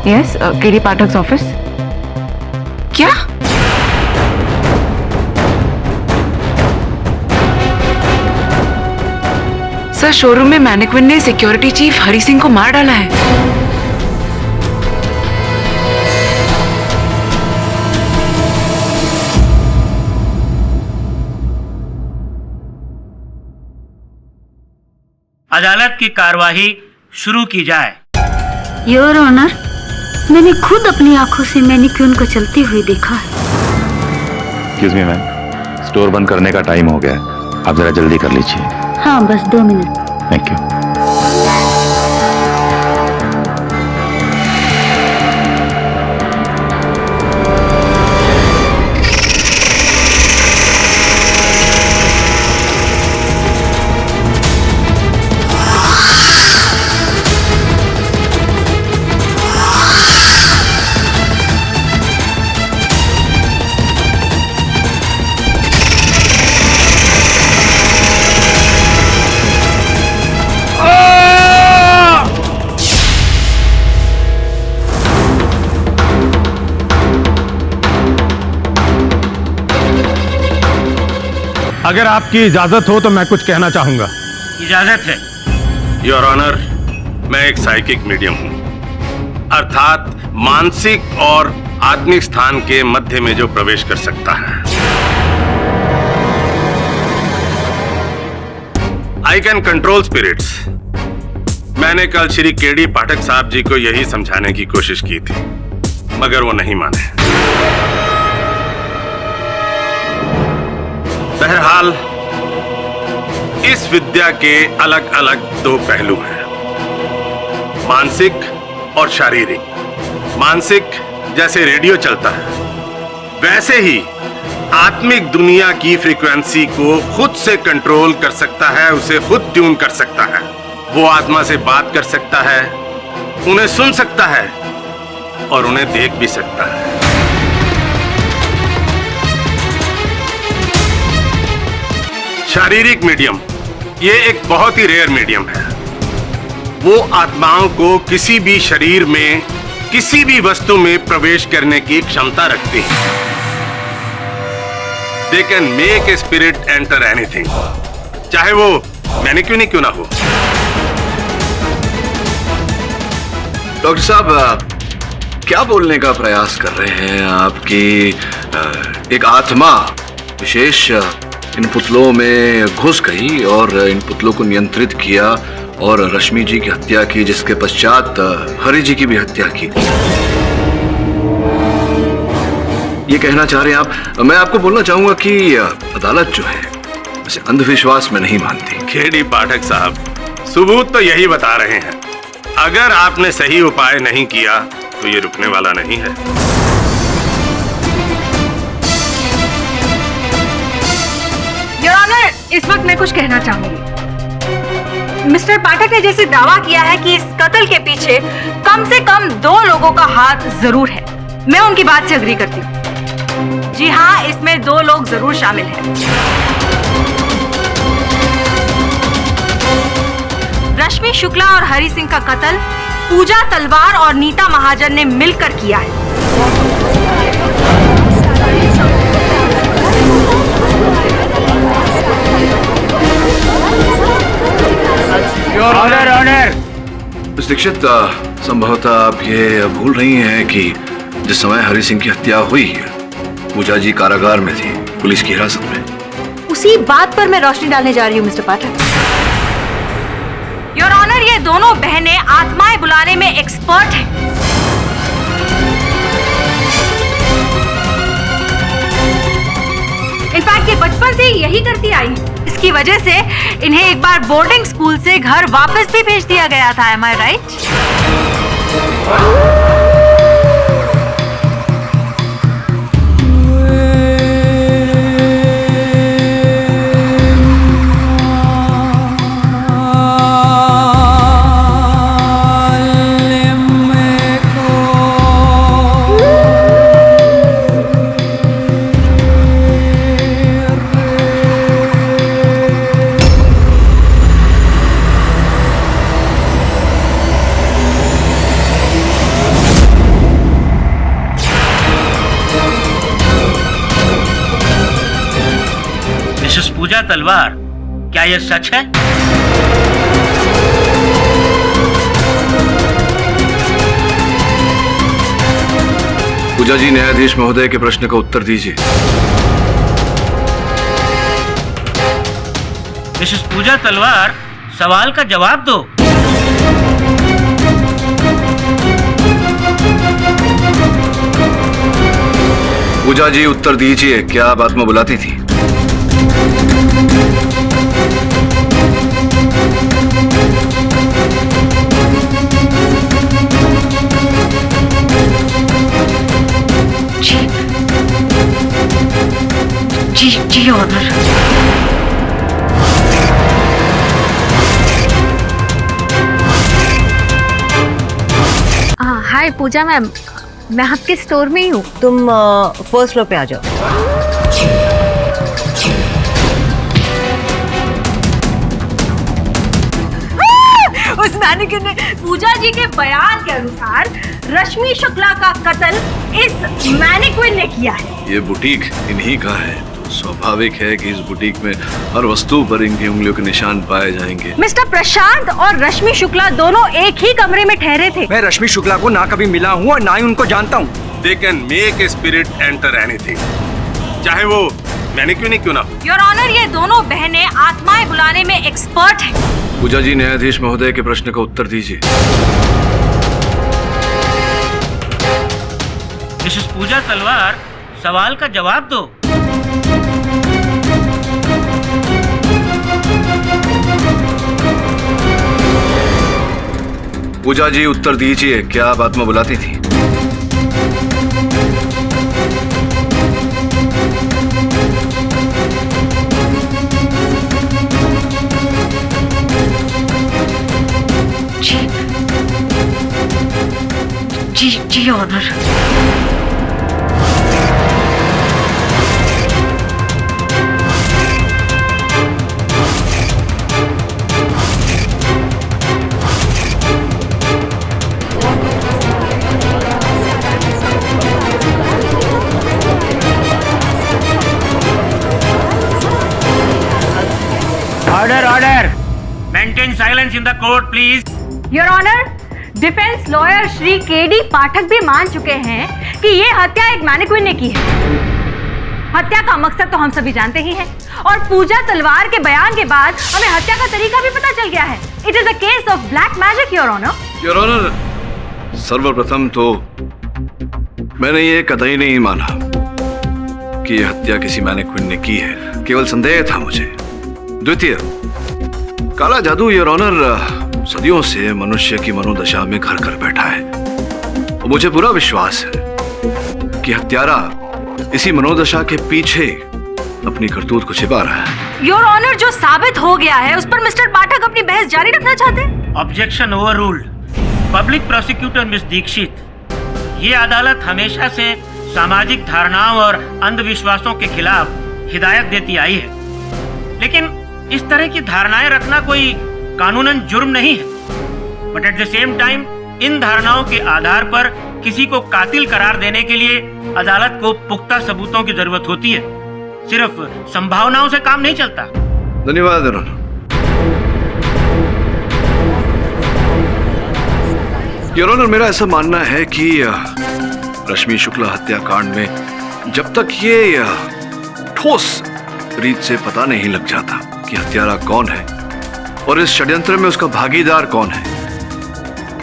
यस, केडी पाठक ऑफिस। क्या? सर, शोरूम में मैनिक्विन ने सिक्योरिटी चीफ हरि सिंह को मार डाला है। अदालत की कार्यवाही शुरू की जाए। योर ऑनर, मैंने खुद अपनी आंखों से मैनिक्विन को चलते हुए देखा है। एक्सक्यूज मी मैम, स्टोर बंद करने का टाइम हो गया है, आप जरा जल्दी कर लीजिए। हाँ, बस 2 मिनट। Thank you. अगर आपकी इजाजत हो तो मैं कुछ कहना चाहूंगा। इजाजत है। योर ऑनर, मैं एक साइकिक मीडियम हूं, अर्थात मानसिक और आत्मिक स्थान के मध्य में जो प्रवेश कर सकता है। I can control spirits. मैंने कल श्री केडी पाठक साहब जी को यही समझाने की कोशिश की थी, मगर वो नहीं माने। बहरहाल, इस विद्या के अलग अलग 2 पहलू हैं, मानसिक और शारीरिक। मानसिक जैसे रेडियो चलता है, वैसे ही आत्मिक दुनिया की फ्रीक्वेंसी को खुद से कंट्रोल कर सकता है, उसे खुद ट्यून कर सकता है। वो आत्मा से बात कर सकता है, उन्हें सुन सकता है और उन्हें देख भी सकता है। शारीरिक मीडियम ये एक बहुत ही रेयर मीडियम है। वो आत्माओं को किसी भी शरीर में, किसी भी वस्तु में प्रवेश करने की क्षमता रखती हैं। They can make a spirit enter anything, चाहे वो मैनिक्विन ही क्यों ना हो। डॉक्टर साहब, क्या बोलने का प्रयास कर रहे हैं आपकी एक आत्मा विशेष इन पुतलों में घुस गई और इन पुतलों को नियंत्रित किया और रश्मि जी की हत्या की, जिसके पश्चात हरि जी की भी हत्या की। ये कहना चाह रहे हैं आप? मैं आपको बोलना चाहूंगा कि अदालत जो है वैसे अंधविश्वास में नहीं मानती। केडी पाठक साहब, सबूत तो यही बता रहे हैं। अगर आपने सही उपाय नहीं किया तो ये रुकने वाला नहीं है। योर ऑनर, इस वक्त मैं कुछ कहना चाहूंगी। मिस्टर पाठक ने जैसे दावा किया है कि इस कत्ल के पीछे कम से कम 2 लोगों का हाथ जरूर है, मैं उनकी बात से अग्री करती हूँ। जी हाँ, इसमें 2 लोग जरूर शामिल हैं। रश्मि शुक्ला और हरि सिंह का कत्ल पूजा तलवार और नीता महाजन ने मिलकर किया है। Order order. मिस दीक्षित, संभवतः आप ये भूल रही हैं कि जिस समय हरि सिंह की हत्या हुई पूजा जी कारागार में थी, पुलिस की हिरासत में। उसी बात पर मैं रोशनी डालने जा रही हूँ मिस्टर पाठक। योर ऑनर, ये दोनों बहनें आत्माएं बुलाने में एक्सपर्ट हैं। इनफैक्ट ये बचपन से यही करती आई। इसकी वजह से इन्हें एक बार बोर्डिंग स्कूल से घर वापस भी भेज दिया गया था। एम आई राइट? पूजा तलवार, क्या यह सच है? पूजा जी, न्यायाधीश महोदय के प्रश्न का उत्तर दीजिए। मिसेस पूजा तलवार, सवाल का जवाब दो। पूजा जी, उत्तर दीजिए, क्या आप आत्मा बुलाती थी? जी ऑनर। हाय पूजा मैम, मैं आपके स्टोर में ही हूँ। तुम फर्स्ट फ्लोर पे आ जाओ। उस मैनेकिन ने पूजा जी के बयान के अनुसार रश्मि शुक्ला का कत्ल इस मैनेक्विन ने किया है। ये बुटीक इन्हीं का है, तो स्वाभाविक है कि इस बुटीक में हर वस्तु पर इनकी उंगलियों के निशान पाए जाएंगे। मिस्टर प्रशांत और रश्मि शुक्ला दोनों एक ही कमरे में ठहरे थे। मैं रश्मि शुक्ला को ना कभी मिला हूँ और ना ही उनको जानता हूँ। They can make a spirit enter anything, चाहे वो मैनेक्विन ही क्यों ना हो। योर ऑनर, ये दोनों बहनें आत्माएं बुलाने में एक्सपर्ट हैं। पूजा जी, न्यायाधीश महोदय के प्रश्न का उत्तर दीजिए। मिसेस पूजा तलवार, सवाल का जवाब दो। पूजा जी, उत्तर दीजिए, क्या आप आत्मा बुलाती थी? जी honour. Order order. Maintain silence in the court please. Your honour, defence lawyer Shri KD Pathak भी मान चुके हैं कि ये हत्या एक मैनेक्विन ने की है। हत्या का मकसद तो हम सभी जानते ही हैं, और पूजा तलवार के बयान के बाद हमें हत्या का तरीका भी पता चल गया है। It is a case of black magic your honour. Your honour, सर्वप्रथम तो मैंने ये कतई नहीं माना कि यह हत्या किसी मैनिक्विन ने की है, केवल संदेह था मुझे। द्वितीय, काला जादू योर ऑनर सदियों से मनुष्य की मनोदशा में घर कर बैठा है। और मुझे पूरा विश्वास है कि हत्यारा इसी मनोदशा के पीछे अपनी करतूत को छिपा रहा है। योर ऑनर, जो साबित हो गया है उस पर मिस्टर पाठक अपनी बहस जारी रखना चाहते हैं। Objection overruled. Public prosecutor miss Dikshit, ये अदालत हमेशा से सामाजिक धारणाओं और अंधविश्वासों के खिलाफ हिदायत देती आई है, लेकिन इस तरह की धारणाएं रखना कोई कानूनन जुर्म नहीं है। But at the same time in धारणाओं के आधार पर किसी को कातिल करार देने के लिए अदालत को पुख्ता सबूतों की जरूरत होती है। सिर्फ संभावनाओं से काम नहीं चलता। धन्यवाद योर ऑनर। योर ऑनर, मेरा ऐसा मानना है कि रश्मि शुक्ला हत्याकांड में जब तक ये ठोस रीत से पता नहीं लग जाता कि हत्यारा कौन है और इस षड्यंत्र में उसका भागीदार कौन है,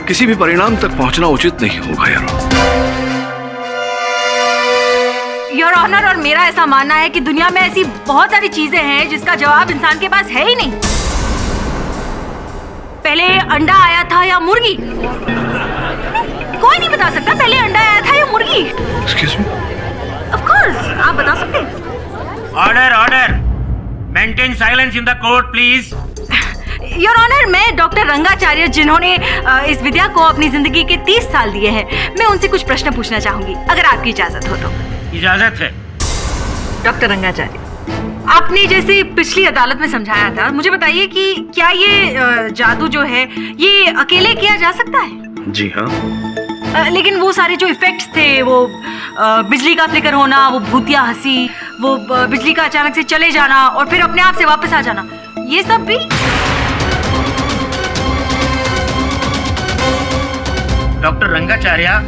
किसी भी परिणाम तक पहुंचना उचित नहीं होगा योर ऑनर, और मेरा ऐसा मानना है कि दुनिया में ऐसी बहुत सारी चीजें हैं जिसका जवाब इंसान के पास है ही नहीं। पहले अंडा आया था या मुर्गी? कोई नहीं बता सकता पहले अंडा आया था या मुर्गी। Excuse me? ऑफ कोर्स, आप बता सकते हैं। Order order, maintain silence in the court please. Your honour, मैं डॉक्टर रंगाचार्य, जिन्होंने इस विद्या को अपनी जिंदगी के 30 साल दिए हैं, मैं उनसे कुछ प्रश्न पूछना चाहूंगी, अगर आपकी इजाजत हो तो। इजाजत है। डॉक्टर रंगाचार्य, आपने जैसे पिछली अदालत में समझाया था, मुझे बताइए कि क्या ये जादू जो है ये अकेले किया जा सकता है? जी हाँ। लेकिन वो सारे जो इफेक्ट्स थे, वो बिजली का फ्लिकर होना, वो भूतिया हंसी, वो बिजली का अचानक से चले जाना और फिर अपने आप से वापस आ जाना, ये सब भी? डॉक्टर रंगाचार्य,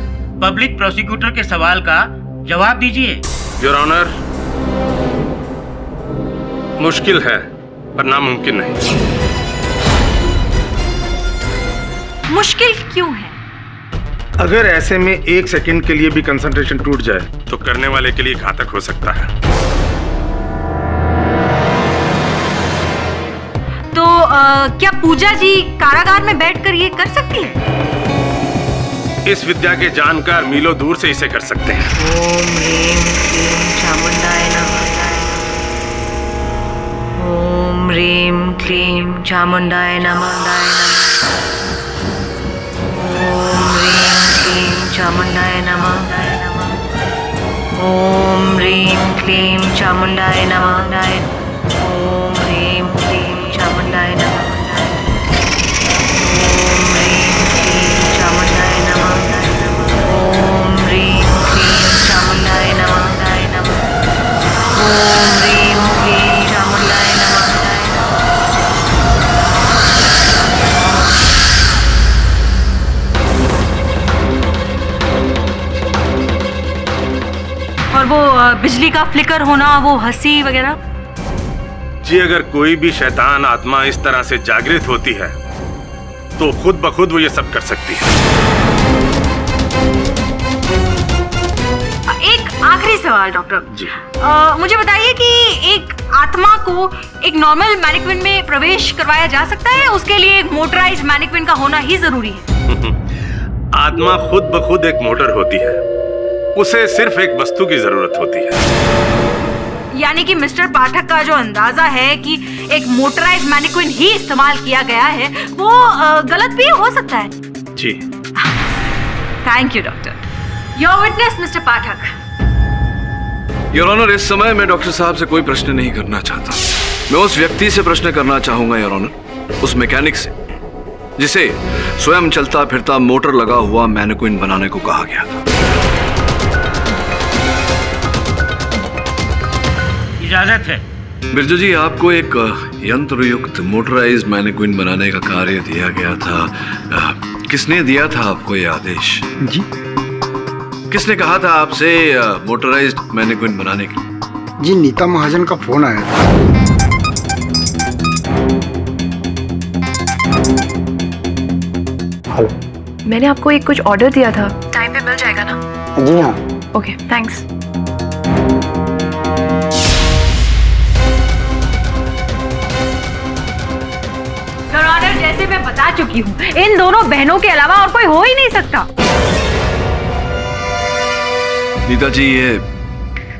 पब्लिक प्रोसिक्यूटर के सवाल का जवाब दीजिए। योर ऑनर, मुश्किल है पर नामुमकिन नहीं। मुश्किल क्यों है? अगर ऐसे में 1 सेकंड के लिए भी कंसंट्रेशन टूट जाए तो करने वाले के लिए घातक हो सकता है। तो क्या पूजा जी कारागार में बैठकर ये कर सकती है? इस विद्या के जानकार मीलों दूर से इसे कर सकते हैं। ओम ह्रीं क्लीं चामुंडाय नमः। ओम ह्रीं क्लीं चामुंडाय नमः। ओम ह्रीं क्लीं चामुंडाय नमः। ओम ह्रीं क्लीं चामुंडाय नमः। ओम ह्रीं क्लीं चामुंडाय नमः। और वो बिजली का फ्लिकर होना, वो हंसी वगैरह? जी, अगर कोई भी शैतान आत्मा इस तरह से जागृत होती है तो खुद ब खुद वो ये सब कर सकती है। एक आखिरी सवाल डॉक्टर जी। मुझे बताइए कि एक आत्मा को एक नॉर्मल मैनिक्विन में प्रवेश करवाया जा सकता है? उसके लिए एक मोटराइज्ड मैनिक्विन का होना ही जरूरी है? आत्मा खुद ब खुद एक मोटर होती है, उसे सिर्फ एक वस्तु की जरूरत होती है। यानी कि मिस्टर पाठक का जो अंदाजा है कि एक मोटराइज्ड मैनिक्विन ही इस्तेमाल किया गया है, वो गलत भी हो सकता है। जी। Thank you doctor. Your witness mister Pathak. Your honour, इस समय मैं डॉक्टर साहब से कोई प्रश्न नहीं करना चाहता। मैं उस व्यक्ति से प्रश्न करना चाहूंगा योर ऑनर, उस मैकेनिक से जिसे स्वयं चलता फिरता मोटर लगा हुआ मैनिक्विन बनाने को कहा गया था। इजाजत है। बिरजू जी, आपको एक यंत्र युक्त मोटराइज्ड मैनिक्विन बनाने का कार्य दिया गया था। किसने दिया था आपको ये आदेश? जी। किसने कहा था आपसे मोटराइज्ड मैनिक्विन बनाने के लिए? जी, नीता महाजन का फोन आया था। हेलो, मैंने आपको एक कुछ ऑर्डर दिया था, टाइम पे मिल जाएगा ना? जी हाँ। Okay, thanks. योर ऑनर, जैसे मैं बता चुकी हूँ, इन दोनों बहनों के अलावा और कोई हो ही नहीं सकता। नीता जी, ये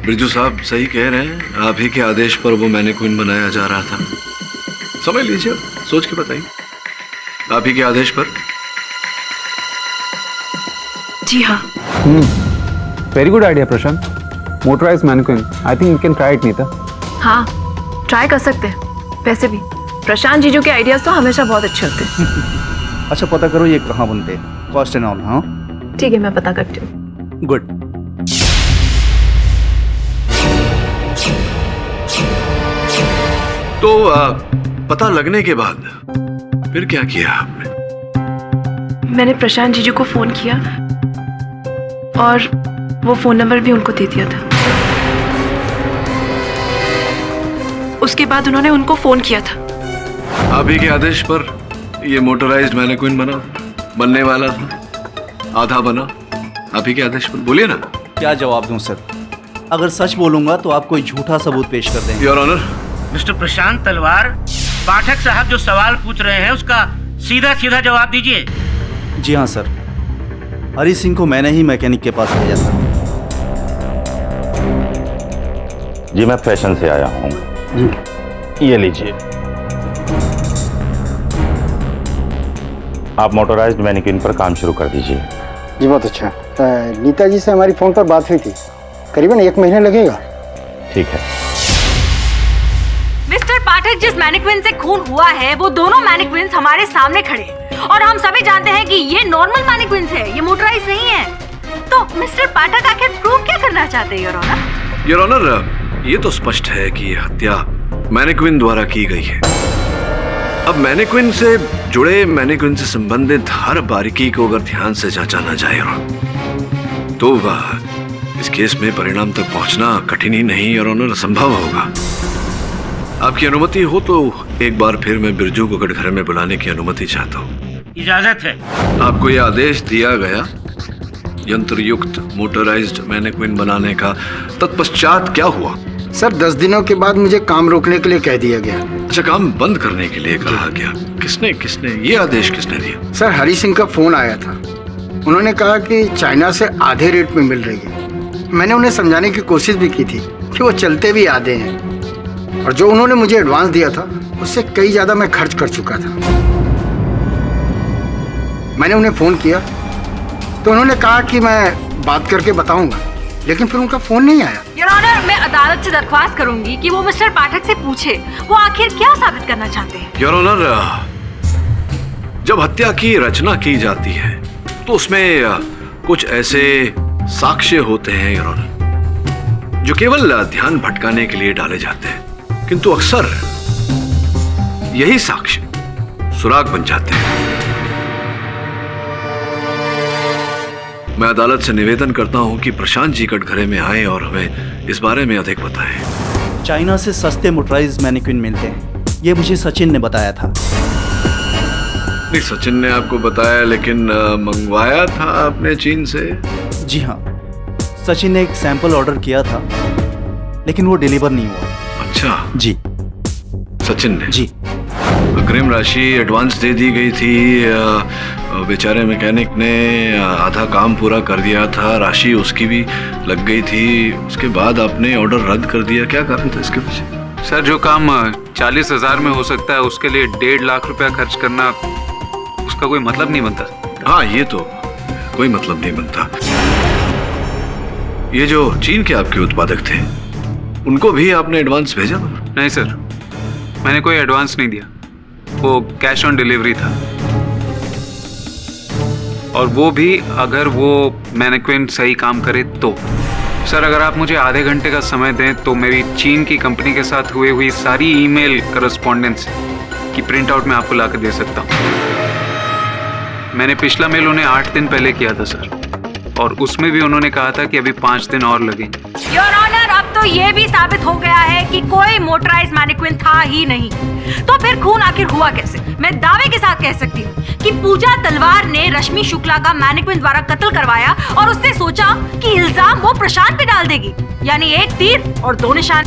बिरजू साहब सही कह रहे हैं। आप ही के आदेश पर वो मैनिक्विन बनाया जा रहा था। समझ लीजिए, सोच के बताइए। आप ही के आदेश पर। जी हाँ। Very good idea Prashant. Motorize mannequin, I think you can try it Nita. हाँ, ट्राई कर सकते हैं। वैसे भी प्रशांत जीजू के आइडियाज तो हमेशा बहुत अच्छे होते हैं। अच्छा पता करो ये कहाँ बनते हैं, कॉस्ट एंड ऑल। हाँ ठीक है, मैं पता करती हूँ। गुड। तो पता लगने के बाद फिर क्या किया आपने? मैंने प्रशांत जीजू को फोन किया और वो फोन नंबर भी उनको दे दिया था। उसके बाद उन्होंने उनको फोन किया था। आप ही के आदेश पर ये मोटराइज्ड मैनिक्विन बनने वाला था। आधा बना आप ही के आदेश पर। बोलिए ना। क्या जवाब दूं सर? अगर सच बोलूंगा तो आप कोई झूठा सबूत पेश कर देंगे। Your honour. मिस्टर प्रशांत तलवार, पाठक साहब जो सवाल पूछ रहे हैं उसका सीधा सीधा जवाब दीजिए। जी हाँ सर, हरी सिंह को मैंने ही मैकेनिक के पास भेजा था। जी मैं फैशन से आया हूँ। ये लीजिए, आप मोटराइज्ड मैनिक्विन पर काम शुरू कर दीजिए। जी बहुत अच्छा। नीता जी से हमारी फोन पर बात हुई थी, करीबन 1 महीना लगेगा। ठीक है। मिस्टर पाठक, जिस मैनिक्विन से खून हुआ है वो दोनों मैनिक्विन्स हमारे सामने खड़े हैं और हम सभी जानते हैं कि ये नॉर्मल मैनिक्विन्स है, ये मोटराइज नहीं है। तो मिस्टर पाठक आखिर प्रूव क्या करना चाहते हैं योर ऑनर? योर ऑनर, ये तो स्पष्ट है कि ये हत्या मैनिक्विन द्वारा की गई है। अब मैनिक्विन से जुड़े, मैनिक्विन से संबंधित हर बारीकी को अगर ध्यान से जांचा ना जाए तो इस केस में परिणाम तक पहुंचना कठिन ही नहीं और ऑनर असंभव होगा। आपकी अनुमति हो तो एक बार फिर मैं बिरजू को कटघरे में बुलाने की अनुमति चाहता हूँ। इजाजत है। आपको यह आदेश दिया गया यंत्र युक्त मोटराइज्ड मैनिक्विन बनाने का, तत्पश्चात क्या हुआ? सर 10 दिनों के बाद मुझे काम रोकने के लिए कह दिया गया। अच्छा, काम बंद करने के लिए कहा गया। किसने ये आदेश किसने दिया? सर हरी सिंह का फोन आया था। उन्होंने कहा कि चाइना से आधे रेट में मिल रही है। मैंने उन्हें समझाने की कोशिश भी की थी कि वो चलते भी आधे हैं और जो उन्होंने मुझे एडवांस दिया था उससे कई ज़्यादा मैं खर्च कर चुका था। मैंने उन्हें फ़ोन किया तो उन्होंने कहा कि मैं बात करके बताऊंगा, लेकिन फिर उनका फ़ोन नहीं आया। योर ऑनर, मैं अदालत से दरख्वास्त करूंगी कि वो मिस्टर पाठक से पूछे वो आखिर क्या साबित करना चाहते हैं। योर ऑनर, जब हत्या की रचना की जाती है तो उसमें कुछ ऐसे साक्ष्य होते हैं योर ऑनर जो केवल ध्यान भटकाने के लिए डाले जाते हैं, किंतु अक्सर यही साक्ष्य सुराग बन जाते हैं। मैं अदालत से निवेदन करता हूं कि प्रशांत जी कटघरे में आए और हमें इस बारे में अधिक बताएं। चाइना से सस्ते मोटराइज्ड मैनिक्विन मिलते हैं, ये मुझे सचिन ने बताया था। नहीं, सचिन ने आपको बताया, लेकिन मंगवाया था आपने चीन से? जी हाँ, सचिन ने एक सैंपल ऑर्डर किया था लेकिन वो डिलीवर नहीं हुआ। अच्छा जी। सचिन ने? जी। अग्रिम राशि एडवांस दे दी गई थी, बेचारे मैकेनिक ने आधा काम पूरा कर दिया था, राशि उसकी भी लग गई थी, उसके बाद आपने ऑर्डर रद्द कर दिया। क्या कारण था इसके पीछे? सर, जो काम 40,000 में हो सकता है उसके लिए 1.5 लाख रुपया खर्च करना, उसका कोई मतलब नहीं बनता। हाँ, ये तो कोई मतलब नहीं बनता। ये जो चीन के आपके उत्पादक थे उनको भी आपने एडवांस भेजा? नहीं सर, मैंने कोई एडवांस नहीं दिया, वो कैश ऑन डिलीवरी था। और वो भी अगर वो मैनिक्विन सही काम करे तो। सर, अगर आप मुझे आधे घंटे का समय दें तो मेरी चीन की कंपनी के साथ हुई सारी ईमेल करस्पॉन्डेंस की प्रिंट आउट मैं आपको ला कर दे सकता हूँ। मैंने पिछला मेल उन्हें 8 दिन पहले किया था सर, और उसमें भी उन्होंने कहा था कि अभी 5 दिन और लगेंगे। योर ऑनर, अब तो ये भी साबित हो गया है कि कोई मोटराइज मैनिक्विन था ही नहीं। तो फिर खून आखिर हुआ कैसे? मैं दावे के साथ कह सकती हूँ कि पूजा तलवार ने रश्मि शुक्ला का मैनिक्विन द्वारा कत्ल करवाया और उसने सोचा कि इल्जाम वो प्रशांत पे डाल देगी, यानी एक तीर और 2 निशान।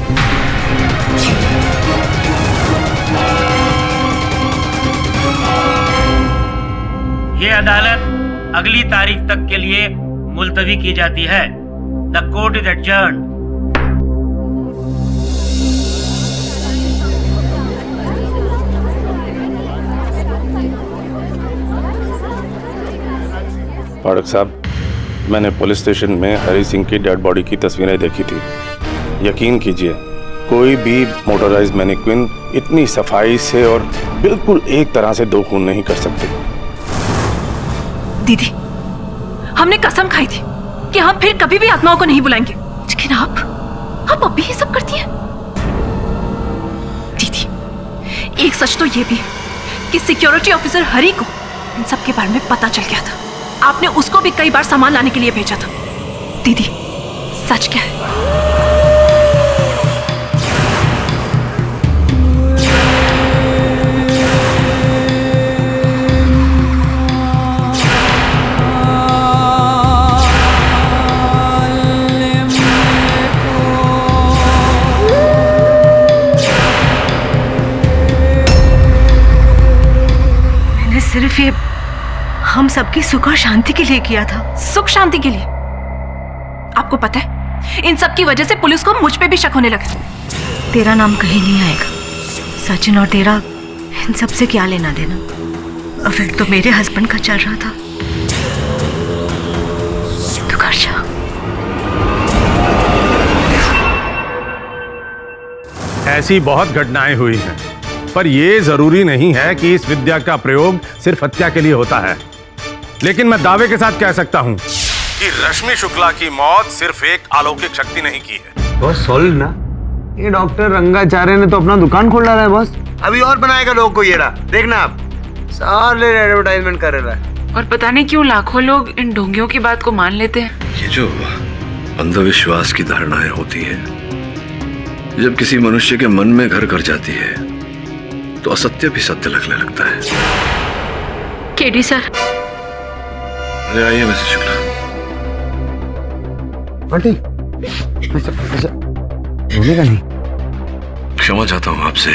ये अदालत अगली तारीख तक के लिए मुलतवी की जाती है। The court is adjourned. Farooq साहब, मैंने पुलिस स्टेशन में हरी सिंह की डेड बॉडी की तस्वीरें देखी थी। यकीन कीजिए, कोई भी मोटराइज्ड मैनिक्विन इतनी सफाई से और बिल्कुल एक तरह से दो खून नहीं कर सकते। दीदी, हमने कसम खाई थी कि हम फिर कभी भी आत्माओं को नहीं बुलाएंगे, लेकिन आप अब भी ये सब करती हैं। दीदी, एक सच तो ये भी है कि सिक्योरिटी ऑफिसर हरी को इन सब के बारे में पता चल गया था। आपने उसको भी कई बार सामान लाने के लिए भेजा था। दीदी, सच क्या है? मैंने सिर्फ ये हम सबकी सुख और शांति के लिए किया था। सुख शांति के लिए? आपको पता है, इन सब की वजह से पुलिस को मुझ पे भी शक होने लगा। तेरा नाम कहीं नहीं आएगा सचिन, और तेरा इन सब से क्या लेना देना? अफेयर तो मेरे हस्बैंड का चल रहा था। तू घर जा। ऐसी बहुत घटनाएं हुई हैं, पर यह जरूरी नहीं है कि इस विद्या का प्रयोग सिर्फ हत्या के लिए होता है। लेकिन मैं दावे के साथ कह सकता हूं कि रश्मि शुक्ला की मौत सिर्फ एक अलौकिक शक्ति नहीं की है। बॉस सॉल्व ना, ये डॉक्टर रंगाचार्य ने तो अपना दुकान खोल डाला है बॉस। अभी और बनाएगा लोगों को ये रहा, देखना आप, सारे एडवर्टाइजमेंट कर रहा है। और पता नहीं क्यों लाखों लोग इन ढोंगियों की बात को मान लेते हैं। ये जो अंधविश्वास की धारणाएं होती है, जब किसी मनुष्य के मन में घर कर जाती है तो असत्य भी सत्य लगने लगता है। KD sir. अरे आइए मिसेस शुक्ला। आंटी, रोनेगा नहीं। क्षमा चाहता हूँ आपसे,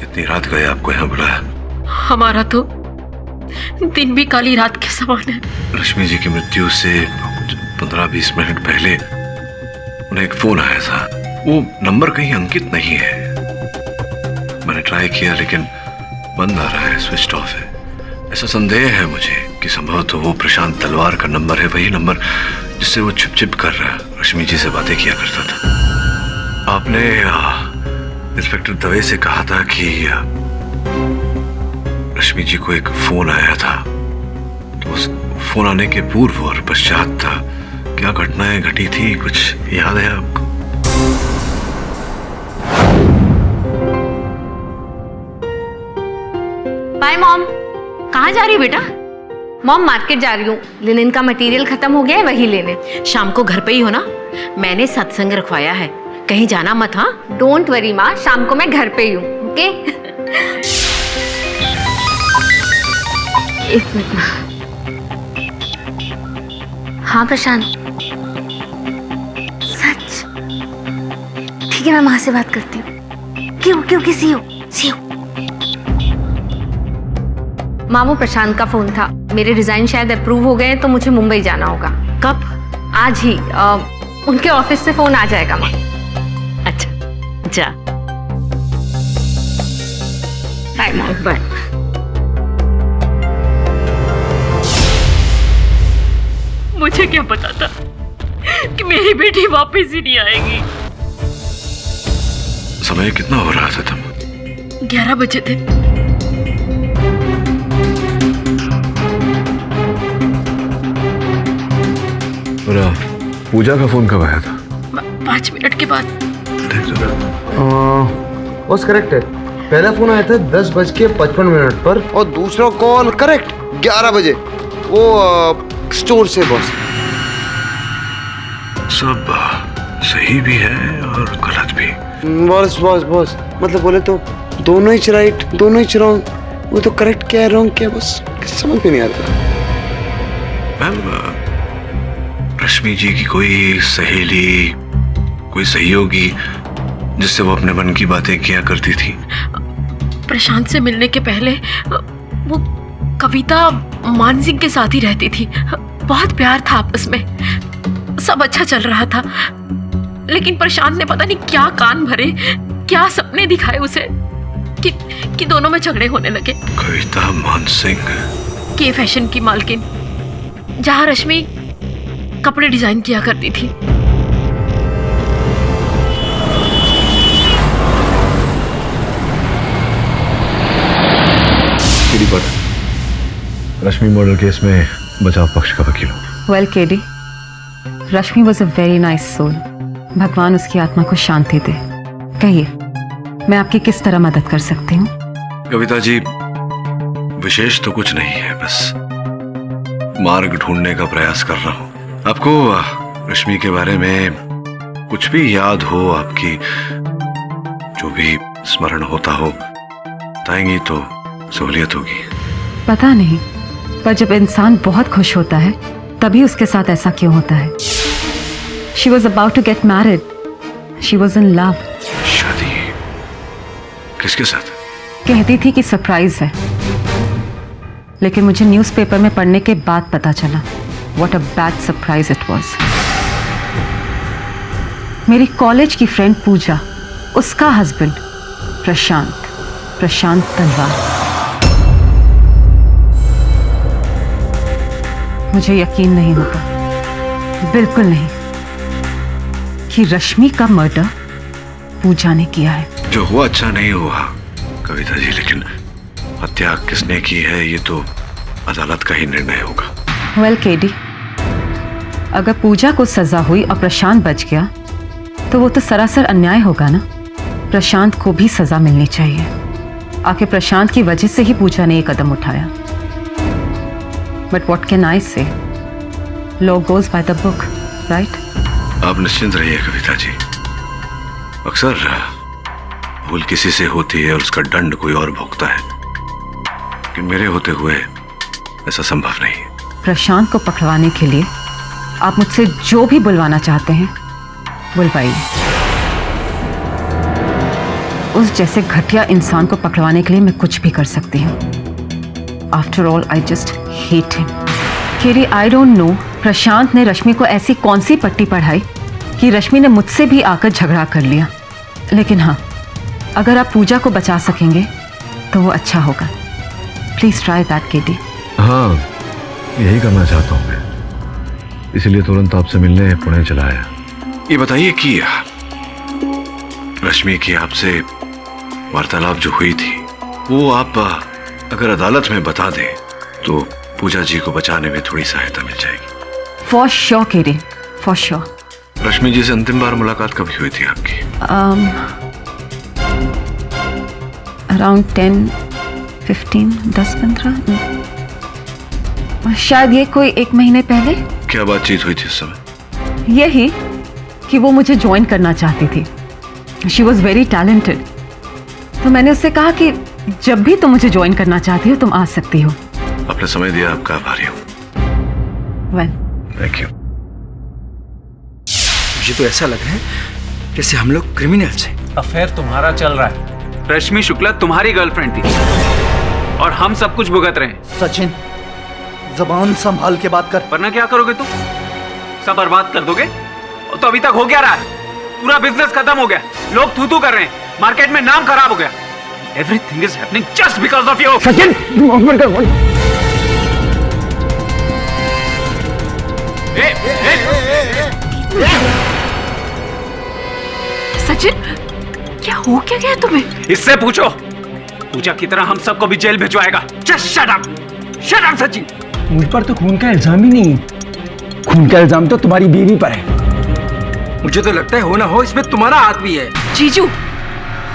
इतनी रात गए आपको यहाँ बुलाया। हमारा तो दिन भी काली रात के समान है। रश्मि जी की मृत्यु से 15-20 मिनट पहले उन्हें एक फोन आया था। वो नंबर कहीं अंकित नहीं है। मैंने ट्राई किया लेकिन बंद आ रहा है, स्विच ऑफ है। ऐसा संदेह है मुझे कि संभवतः वो प्रशांत तलवार का नंबर है, वही नंबर जिससे वो छिप कर रश्मि जी से बातें किया करता था। आपने इंस्पेक्टर दवे से कहा था कि रश्मि जी को एक फोन आया था, तो उस फोन आने के पूर्व और पश्चात था क्या घटनाएं घटी थी, कुछ याद है आपको? Bye mom. कहाँ जा रही हो बेटा? मॉम मार्केट जा रही हूँ, लिनन का मटेरियल खत्म हो गया है, वही लेने। शाम को घर पे ही हो ना? मैंने सत्संग रखवाया है, कहीं जाना मत। हाँ, डोंट वरी माँ, शाम को मैं घर पे ही हूँ। ओके? एक मिनट। हाँ प्रशांत, सच? ठीक है, मैं माँ से बात करती हूँ। क्यों किसी हो? मामू, प्रशांत का फोन था, मेरे डिजाइन शायद अप्रूव हो गए तो मुझे मुंबई जाना होगा। कब? आज ही। उनके ऑफिस से फोन आ जाएगा माँ। अच्छा, जा। बाय माँ। बाय। मुझे क्या पता था कि मेरी बेटी वापस ही नहीं आएगी। समय कितना हो रहा था तब? 11 बजे थे। पूजा का फोन कब आया था? 5 मिनट के बाद। बस करेक्ट है, पहला फोन आया था 10:55 पर और दूसरा कॉल करेक्ट 11 बजे, वो स्टोर से। बॉस सब सही भी है और गलत भी। बॉस मतलब बोले तो दोनों ही राइट, दोनों ही रॉन्ग। वो तो करेक्ट क्या है, रॉन्ग क्या है, बस समझ में नहीं आता। मैम, रश्मि जी की कोई सहेली, कोई सहयोगी जिससे वो अपने मन की बातें किया करती थी? प्रशांत से मिलने के पहले वो कविता मान सिंह के साथ ही रहती थी, बहुत प्यार था आपस में, सब अच्छा चल रहा था। लेकिन प्रशांत ने पता नहीं क्या कान भरे, क्या सपने दिखाए उसे कि दोनों में झगड़े होने लगे। कविता मान सिंह के फैशन की मालकिन, जहां रश्मि कपड़े डिजाइन किया करती थी। रश्मि मर्डर केस में बचाव पक्ष का वकील हूँ। Well KD, Rashmi was a very nice soul. भगवान उसकी आत्मा को शांति दे। कहिए, मैं आपकी किस तरह मदद कर सकती हूँ? कविता जी, विशेष तो कुछ नहीं है, बस मार्ग ढूंढने का प्रयास कर रहा हूँ। आपको रश्मि के बारे में कुछ भी याद हो, आपकी जो भी स्मरण होता हो, बताएंगी तो सहूलियत होगी। पता नहीं, पर जब इंसान बहुत खुश होता है तभी उसके साथ ऐसा क्यों होता है? She was about to get married. She was in love. शादी किसके साथ? कहती थी कि सरप्राइज है, लेकिन मुझे न्यूज़पेपर में पढ़ने के बाद पता चला what a bad surprise it was. मेरी कॉलेज की फ्रेंड पूजा, उसका हस्बैंड प्रशांत तलवार। मुझे यकीन नहीं होता, बिल्कुल नहीं, कि रश्मि का मर्डर पूजा ने किया है। जो हुआ अच्छा नहीं हुआ कविता जी, लेकिन हत्या किसने की है ये तो अदालत का ही निर्णय होगा। वेल केडी, अगर पूजा को सजा हुई और प्रशांत बच गया तो वो तो सरासर अन्याय होगा ना। प्रशांत को भी सजा मिलनी चाहिए। आखिर प्रशांत की वजह से ही पूजा ने एक कदम उठाया। बट व्हाट कैन आई से? Law goes by the book, right? आप निश्चिंत रहिए कविता जी। अक्सर भूल किसी से होती है और उसका दंड कोई और भोगता है, लेकिन मेरे होते हुए ऐसा संभव नहीं है। प्रशांत को पकड़वाने के लिए आप मुझसे जो भी बुलवाना चाहते हैं बुलवाइए। उस जैसे घटिया इंसान को पकड़वाने के लिए मैं कुछ भी कर सकती हूँ। After all I just hate him. Kerry, I don't know Prashant ने रश्मि को ऐसी कौन सी पट्टी पढ़ाई कि रश्मि ने मुझसे भी आकर झगड़ा कर लिया। लेकिन हाँ, अगर आप पूजा को बचा सकेंगे तो वो अच्छा होगा। Please try that KD. हाँ, यही करना चाहता हूँ मैं, इसलिए तुरंत आपसे मिलने पुणे चला आया। ये बताइए कि रश्मि की आपसे वार्तालाप जो हुई थी वो आप अगर अदालत में बता दें तो पूजा जी को बचाने में थोड़ी सहायता मिल जाएगी। For sure KD, for sure. Rashmi ji से अंतिम बार मुलाकात कब हुई थी आपकी? अराउंड 10-15, 10-15, शायद ये कोई 1 महीने पहले। क्या बातचीत हुई थी उस समय? यही कि वो मुझे ज्वाइन करना चाहती थी। She was very talented. तो मैंने उससे कहा कि जब भी तुम मुझे ज्वाइन करना चाहती हो तुम आ सकती हो। आपने समय दिया, आपका आभारी हूँ। Well, thank you. मुझे तो ऐसा लग रहा है जैसे हम लोग क्रिमिनल्स हैं। अफेयर तुम्हारा चल रहा है। रश्मि शुक्ला तुम्हारी गर्लफ्रेंड थी और हम सब कुछ भुगत रहे हैं। सचिन, जबान संभाल के बात कर, वरना क्या करोगे तुम? सब बर्बाद कर दोगे? तो अभी तक हो क्या रहा है? पूरा बिजनेस खत्म हो गया, लोग थू-थू कर रहे हैं, मार्केट में नाम खराब हो गया। Everything is happening just because of you. Sachin, Sachin, क्या हो क्या गया तुम्हें? इससे पूछो, पूजा की तरह हम सबको भी जेल भिजवाएगा। Just shut up, shut up Sachin. मुझ पर तो खून का इल्जाम ही नहीं है। खून का इल्जाम तो तुम्हारी बीवी पर है। मुझे तो लगता है हो ना हो इसमें तुम्हारा हाथ भी है। जीजू,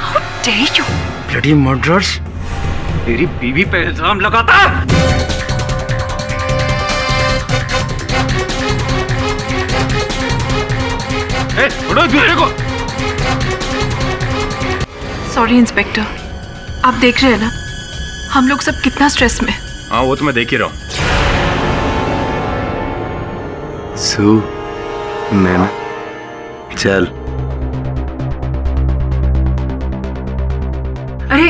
how dare you? Bloody murderers. तेरी बीवी पे इल्जाम लगाता। छोड़ो दूसरे को। सॉरी इंस्पेक्टर, आप देख रहे हैं ना हम लोग सब कितना स्ट्रेस में। हाँ, वो तो मैं देख ही रहा हूँ। नैना, चल। अरे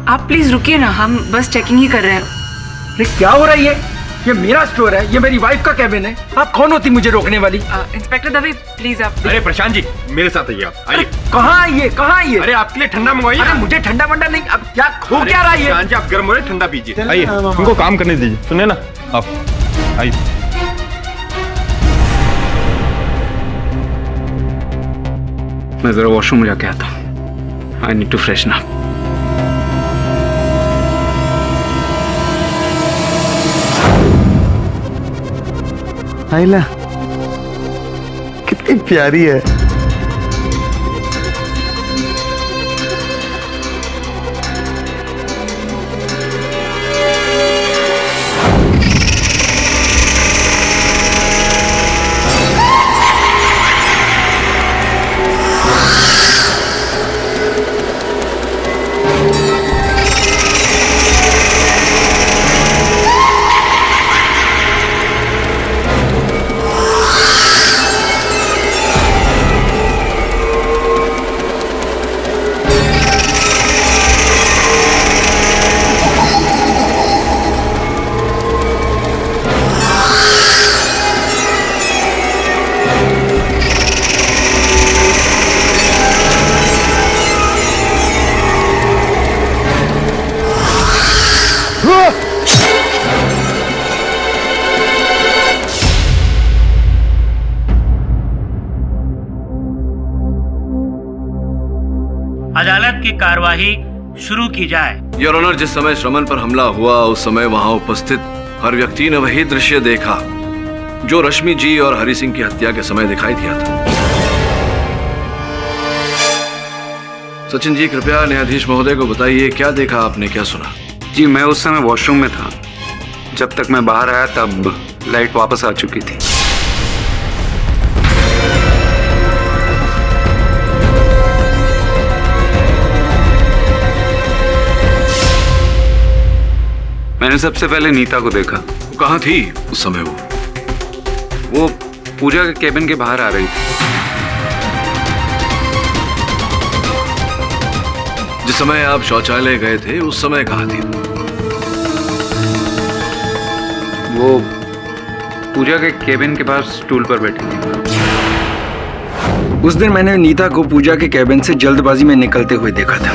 आप प्लीज रुकिए ना, हम बस चेकिंग ही कर रहे हैं। अरे क्या हो रहा है ये मेरा स्टोर है, ये मेरी वाइफ का कैबिन है। आप कौन होती मुझे रोकने वाली? इंस्पेक्टर दवे प्लीज आप। अरे प्रशांत जी मेरे साथ आइए आप। आइए। कहाँ आइए, कहाँ आइए? अरे आपके लिए ठंडा मंगवाइए। अरे मुझे ठंडा वंडा नहीं, अब क्या हो क्या रहा है? प्रशांत जी आप गर्म हो रहे, ठंडा पीजिए। आइए उनको काम करने दीजिए। सुनिए ना आप आइए। मैं जरा वॉशरूम में जाके आता हूँ। I need to freshen up. आइला कितनी प्यारी है। अदालत की कार्यवाही शुरू की जाए। योर ऑनर, जिस समय श्रमन पर हमला हुआ उस समय वहां उपस्थित हर व्यक्ति ने वही दृश्य देखा जो रश्मि जी और हरि सिंह की हत्या के समय दिखाई दिया था। सचिन जी कृपया न्यायाधीश महोदय को बताइए, क्या देखा आपने, क्या सुना? जी मैं उस समय वॉशरूम में था। जब तक मैं बाहर आया तब लाइट वापस आ चुकी थी। मैंने सबसे पहले नीता को देखा। वो कहाँ थी उस समय? वो पूजा के केबिन के बाहर आ रही थी। जिस समय आप शौचालय गए थे उस समय कहाँ थी? वो पूजा के केबिन के पास स्टूल पर बैठी थी। उस दिन मैंने नीता को पूजा के केबिन से जल्दबाजी में निकलते हुए देखा था।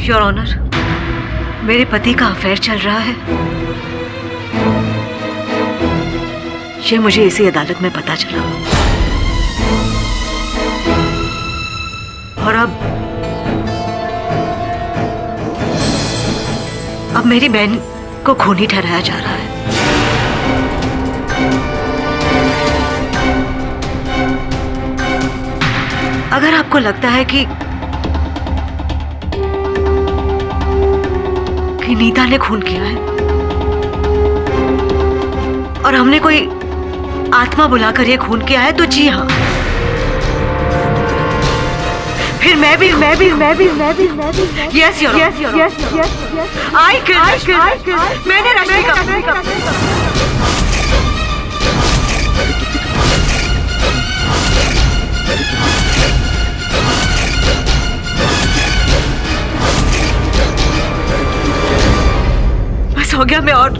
योर ऑनर, मेरे पति का अफेयर चल रहा है। ये मुझे इसी अदालत में पता चला और अब मेरी बहन को खूनी ठहराया जा रहा है। अगर आपको लगता है कि नीता ने खून किया है और हमने कोई आत्मा बुलाकर ये खून किया है तो जी हाँ, फिर मैं भी यस योर आई मैंने रश्मि का हो गया। मैं और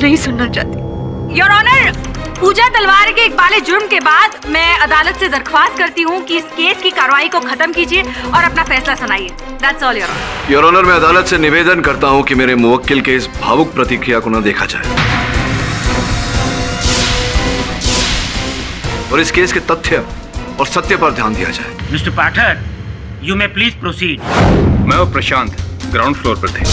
नहीं सुनना चाहती। योर ऑनर, पूजा तलवार के इकबाले जुर्म के बाद मैं अदालत से दरख्वास्त करती हूँ कि इस केस की कार्रवाई को खत्म कीजिए और अपना फैसला सुनाइए। That's all, your honour. Your honour, मैं अदालत से निवेदन करता हूँ कि मेरे मुवक्किल के इस भावुक प्रतिक्रिया को न देखा जाए और इस केस के तथ्य और सत्य पर ध्यान दिया जाए। Mister Pathak, you may please proceed. मैं और प्रशांत ग्राउंड फ्लोर पर थे।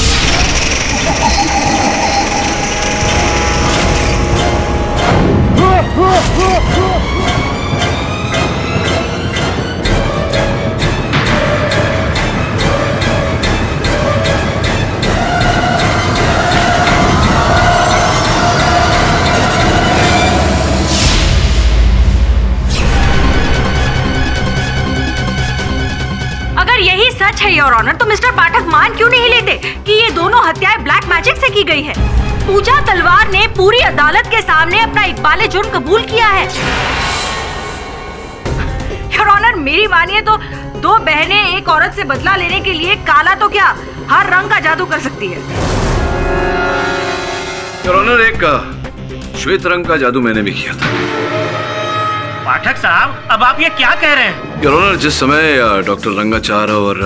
अगर यही सच है योर ऑनर, तो मिस्टर पाठक मान क्यों नहीं लेते कि ये दोनों हत्याएं ब्लैक मैजिक से की गई है? पूजा तलवार ने पूरी अदालत के सामने अपना इकबाल जुर्म कबूल किया है। योर ऑनर, मेरी मानिए तो दो बहनें एक औरत से बदला लेने के लिए काला तो क्या हर रंग का जादू कर सकती है। योर ऑनर, एक श्वेत रंग का जादू मैंने भी किया था। पाठक साहब, अब आप ये क्या कह रहे हैं? योर ऑनर, जिस समय डॉक्टर रंगाचार्य और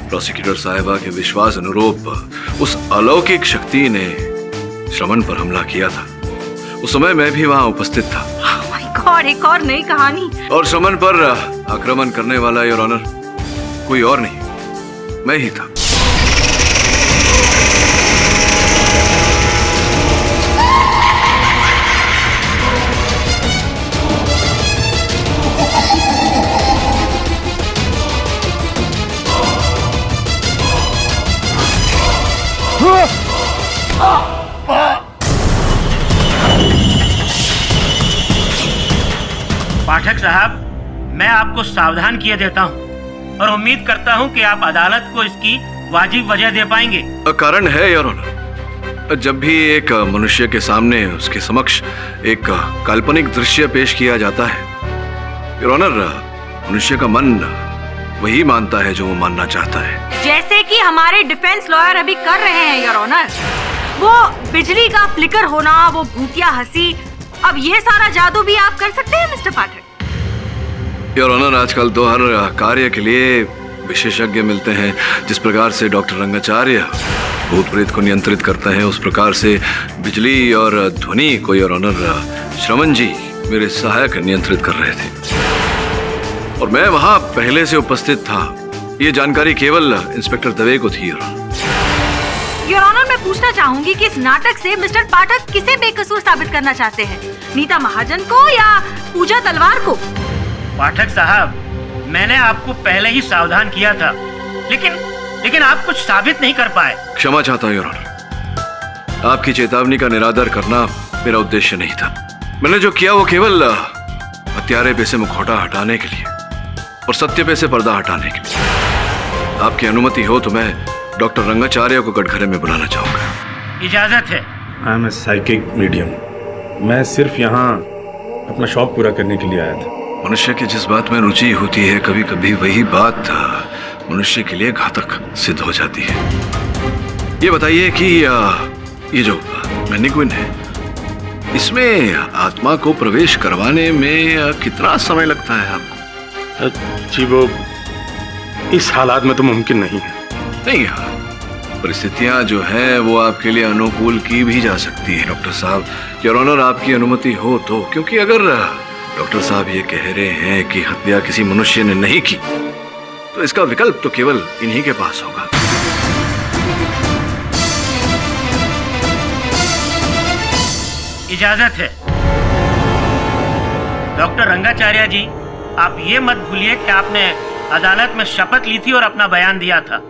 प्रोसिक्यूटर साहिबा के विश्वास अनुरूप उस अलौकिक शक्ति ने श्रवण पर हमला किया था, उस समय मैं भी वहां उपस्थित था। Oh my God, एक और नई कहानी। और श्रवण पर आक्रमण करने वाला योर ऑनर कोई और नहीं, मैं ही था। पाठक साहब, मैं आपको सावधान किए देता हूं और उम्मीद करता हूं कि आप अदालत को इसकी वाजिब वजह दे पाएंगे। कारण है योर ऑनर, जब भी एक मनुष्य के सामने उसके समक्ष एक काल्पनिक दृश्य पेश किया जाता है, योर ऑनर, मनुष्य का मन वही मानता है जो वो मानना चाहता है। जैसे कि हमारे डिफेंस लॉयर अभी कर रहे हैं योर ऑनर। वो बिजली का फ्लिकर होना, वो भूतिया हंसी, अब ये सारा जादू भी आप कर सकते हैं मिस्टर पाठक? योर ऑनर, आजकल तो हर कार्य के लिए विशेषज्ञ मिलते हैं। जिस प्रकार से डॉक्टर रंगाचार्य भूत प्रेत को नियंत्रित करते हैं, उस प्रकार से बिजली और ध्वनि को योर ऑनर श्रवण जी मेरे सहायक नियंत्रित कर रहे थे और मैं वहां पहले से उपस्थित था। ये जानकारी केवल इंस्पेक्टर दवे को थी। योर ऑनर, मैं पूछना चाहूंगी कि इस नाटक से मिस्टर पाठक किसे बेकसूर साबित करना चाहते हैं, नीता महाजन को या पूजा तलवार को? पाठक साहब, मैंने आपको पहले ही सावधान किया था, लेकिन आप कुछ साबित नहीं कर पाए। क्षमा चाहता हूँ योर ऑनर, आपकी चेतावनी का निरादर करना मेरा उद्देश्य नहीं था। मैंने जो किया वो केवल हत्यारे पे से मुखौटा हटाने के लिए और सत्य पे से पर्दा हटाने के लिए। आपकी अनुमति हो तो मैं डॉक्टर रंगाचार्य को कटघरे में बुलाना चाहूंगा। इजाजत है। I am a psychic medium. मैं सिर्फ यहाँ अपना शौक पूरा करने के लिए आया था। मनुष्य की जिस बात में रुचि होती है, कभी कभी वही बात मनुष्य के लिए घातक सिद्ध हो जाती है। ये बताइए कि ये जो मैनिक्विन है, इसमें आत्मा को प्रवेश करवाने में कितना समय लगता है आपको? जी वो इस हालात में तो मुमकिन नहीं है। नहीं, परिस्थितियां जो है वो आपके लिए अनुकूल की भी जा सकती है डॉक्टर साहब। योर ऑनर, आपकी अनुमति हो तो, क्योंकि अगर डॉक्टर साहब ये कह रहे हैं कि हत्या किसी मनुष्य ने नहीं की, तो इसका विकल्प तो केवल इन्हीं के पास होगा। इजाजत है। डॉक्टर रंगाचार्य जी, आप ये मत भूलिए कि आपने अदालत में शपथ ली थी और अपना बयान दिया था।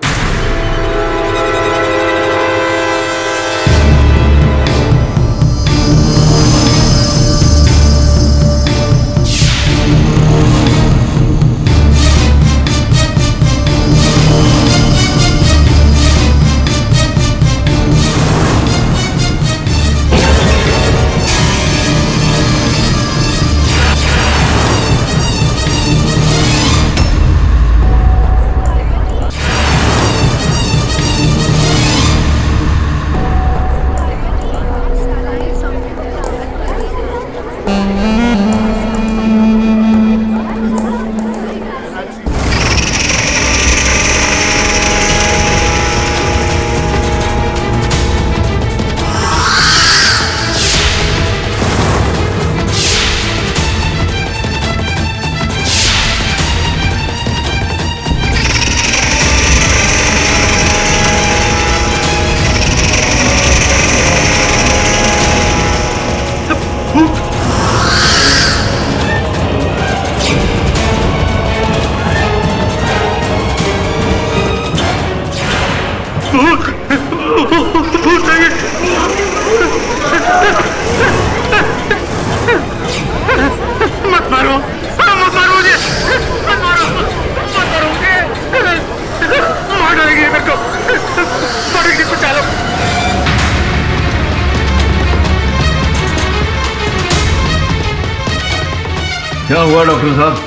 क्या हुआ डॉक्टर साहब?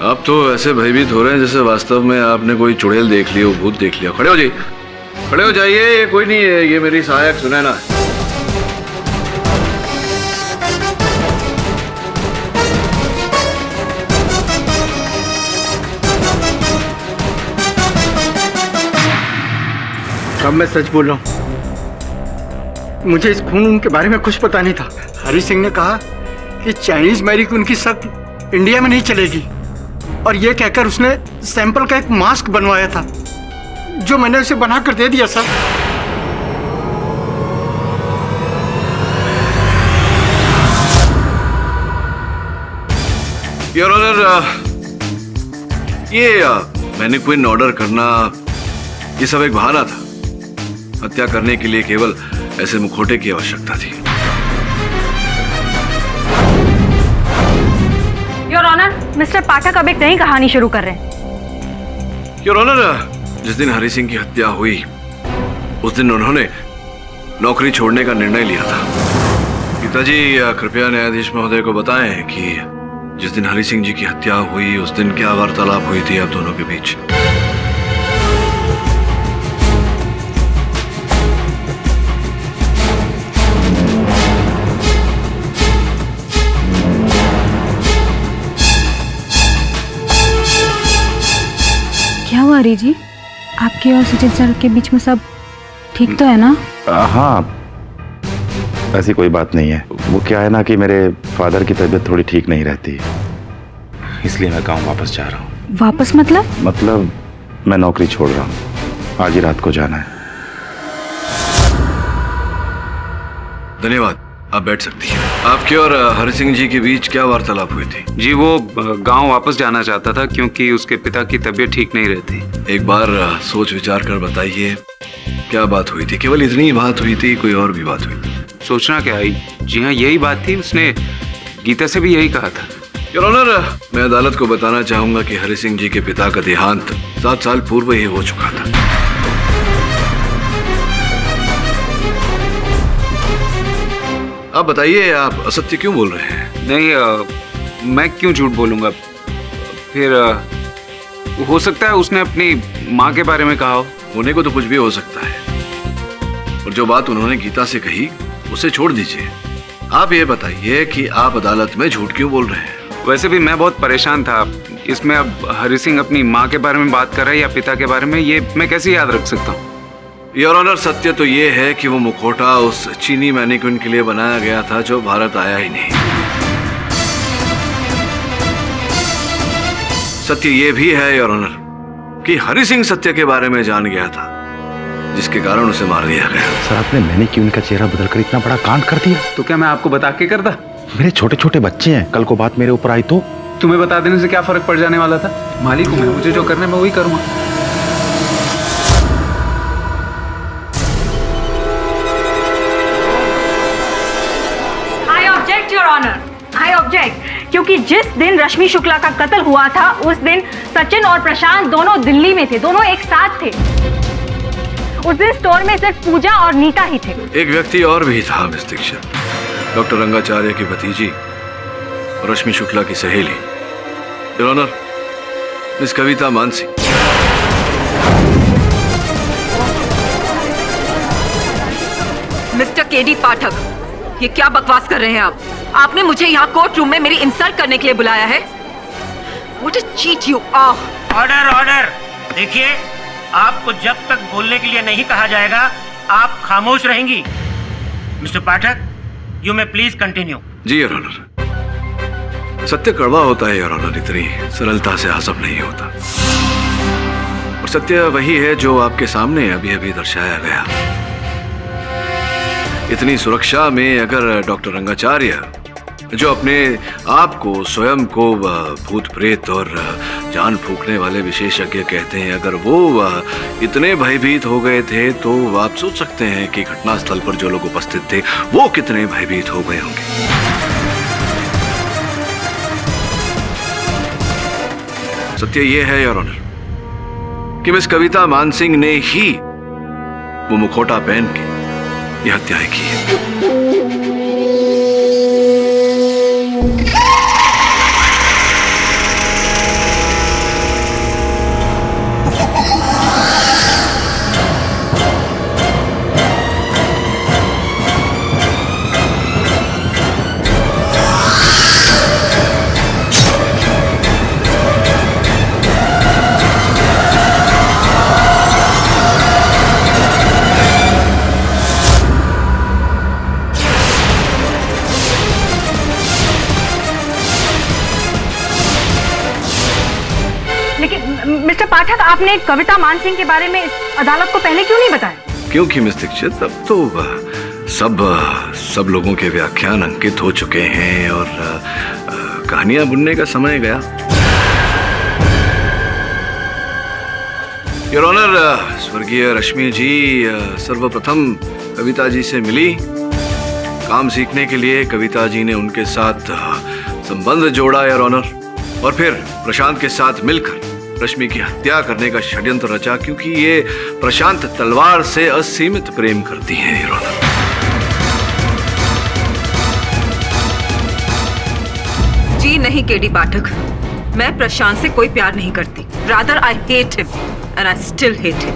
आप तो ऐसे भयभीत हो रहे हैं जैसे वास्तव में आपने कोई चुड़ैल देख ली हो, भूत देख लिया। खड़े हो जाइए, खड़े हो जाइए। ये कोई नहीं है, ये मेरी सहायक सुनैना है। अब मैं सच बोल रहा हूँ, मुझे इस खून के बारे में कुछ पता नहीं था। हरी सिंह ने कहा कि चाइनीज मैरी की उनकी शर्त इंडिया में नहीं चलेगी, और ये कहकर उसने सैंपल का एक मास्क बनवाया था जो मैंने उसे बना कर दे दिया सर। योर ऑनर, ये मैनिक्विन ऑर्डर करना ये सब एक बहाना था। हत्या करने के लिए केवल ऐसे मुखौटे की आवश्यकता थी। योर ऑनर, मिस्टर पाठक अब एक नई कहानी शुरू कर रहे हैं। योर ऑनर, जिस दिन हरि सिंह की हत्या हुई उस दिन उन्होंने नौकरी छोड़ने का निर्णय लिया था। पिताजी कृपया न्यायाधीश महोदय को बताएं कि जिस दिन हरि सिंह जी की हत्या हुई उस दिन क्या वार्तालाप हुई थी आप दोनों के बीच? क्या हुआ हरी जी, आपके और सचिन सर के बीच में सब ठीक तो है ना? हाँ, ऐसी कोई बात नहीं है। वो क्या है ना कि मेरे फादर की तबीयत थोड़ी ठीक नहीं रहती, इसलिए मैं गांव वापस जा रहा हूँ। वापस मतलब? मतलब मैं नौकरी छोड़ रहा हूँ, आज ही रात को जाना है। धन्यवाद, आप बैठ सकती हैं। आपके और हरि सिंह जी के बीच क्या वार्तालाप हुई थी? जी वो गांव वापस जाना चाहता था क्योंकि उसके पिता की तबीयत ठीक नहीं रहती। एक बार सोच विचार कर बताइए क्या बात हुई थी? केवल इतनी ही बात हुई थी, कोई और भी बात हुई थी? सोचना क्या आई, जी हाँ यही बात थी। उसने गीता से भी यही कहा था। योर ऑनर, मैं अदालत को बताना चाहूंगा कि हरि सिंह जी के पिता का देहांत 7 साल पूर्व ही हो चुका था। आप बताइए, आप असत्य क्यों बोल रहे हैं? नहीं, मैं क्यों झूठ बोलूंगा? फिर हो सकता है उसने अपनी माँ के बारे में कहा हो। होने को तो कुछ भी हो सकता है, और जो बात उन्होंने गीता से कही उसे छोड़ दीजिए। आप ये बताइए कि आप अदालत में झूठ क्यों बोल रहे हैं? वैसे भी मैं बहुत परेशान था इसमें। अब हरि सिंह अपनी माँ के बारे में बात कर रहा है या पिता के बारे में, ये मैं कैसे याद रख सकता हूँ? योर ऑनर, सत्य तो ये है कि वो मुखौटा उस चीनी मैनिक्विन के लिए बनाया गया था जो भारत आया ही नहीं। सत्य ये भी है योर ऑनर कि हरि सिंह सत्य के बारे में जान गया था, जिसके कारण उसे मार दिया गया। सर, आपने मैनिक्विन का चेहरा बदलकर इतना बड़ा कांड कर दिया। तो क्या मैं आपको बता के करता? मेरे छोटे छोटे बच्चे हैं, कल को बात मेरे ऊपर आई तो? तुम्हें बता देने से क्या फर्क पड़ जाने वाला था? मालिक हूं मैं, मुझे जो करना है मैं वही करूंगा। I object your honour, I object, क्योंकि जिस दिन रश्मि शुक्ला का कत्ल हुआ था उस दिन सचिन और प्रशांत दोनों दिल्ली में थे, दोनों एक साथ थे। उस दिन स्टोर में सिर्फ पूजा और नीता ही थे। एक व्यक्ति और भी था मिस दीक्षित, डॉक्टर रंगाचार्य की भतीजी और रश्मि शुक्ला की सहेली, your honour miss Kavita Mansi. Mister KD Pathak, ये क्या बकवास कर रहे हैं आप? आपने मुझे यहाँ कोर्ट रूम में मेरी इंसल्ट करने के लिए बुलाया है? What a cheat you are! Order, order. देखिए, आपको जब तक बोलने के लिए नहीं कहा जाएगा आप खामोश रहेंगी। Mister Pathak, you may please continue. जी योर ऑनर, सत्य कड़वा होता है योर ऑनर, इतनी सरलता से हजम नहीं होता। और सत्य वही है जो आपके सामने अभी अभी दर्शाया गया। इतनी सुरक्षा में अगर डॉक्टर रंगाचार्य, जो अपने आप को स्वयं को भूत प्रेत और जान फूकने वाले विशेषज्ञ कहते हैं, अगर वो इतने भयभीत हो गए थे तो आप सोच सकते हैं कि घटनास्थल पर जो लोग उपस्थित थे वो कितने भयभीत हो गए होंगे। सत्य ये है योर ऑनर कि मिस कविता मानसिंह ने ही वो मुखौटा पहन के ये हत्याएं की है। मिस्टर पाठक, आपने कविता मान सिंह के बारे में इस अदालत को पहले क्यों नहीं बताया? क्योंकि मिस दीक्षित अब तो सब लोगों के व्याख्यान अंकित हो चुके हैं और कहानियां बुनने का समय गया। योर ऑनर, स्वर्गीय रश्मि जी सर्वप्रथम कविता जी से मिली। काम सीखने के लिए कविता जी ने उनके साथ संबंध जोड़ा योर ऑनर, और फिर प्रशांत के साथ मिलकर रश्मि की हत्या करने का षड्यंत्र रचा, क्योंकि ये प्रशांत तलवार से असीमित प्रेम करती है योर ऑनर। जी नहीं केडी पाठक, मैं प्रशांत से कोई प्यार नहीं करती। Rather I hate him and I still hate him.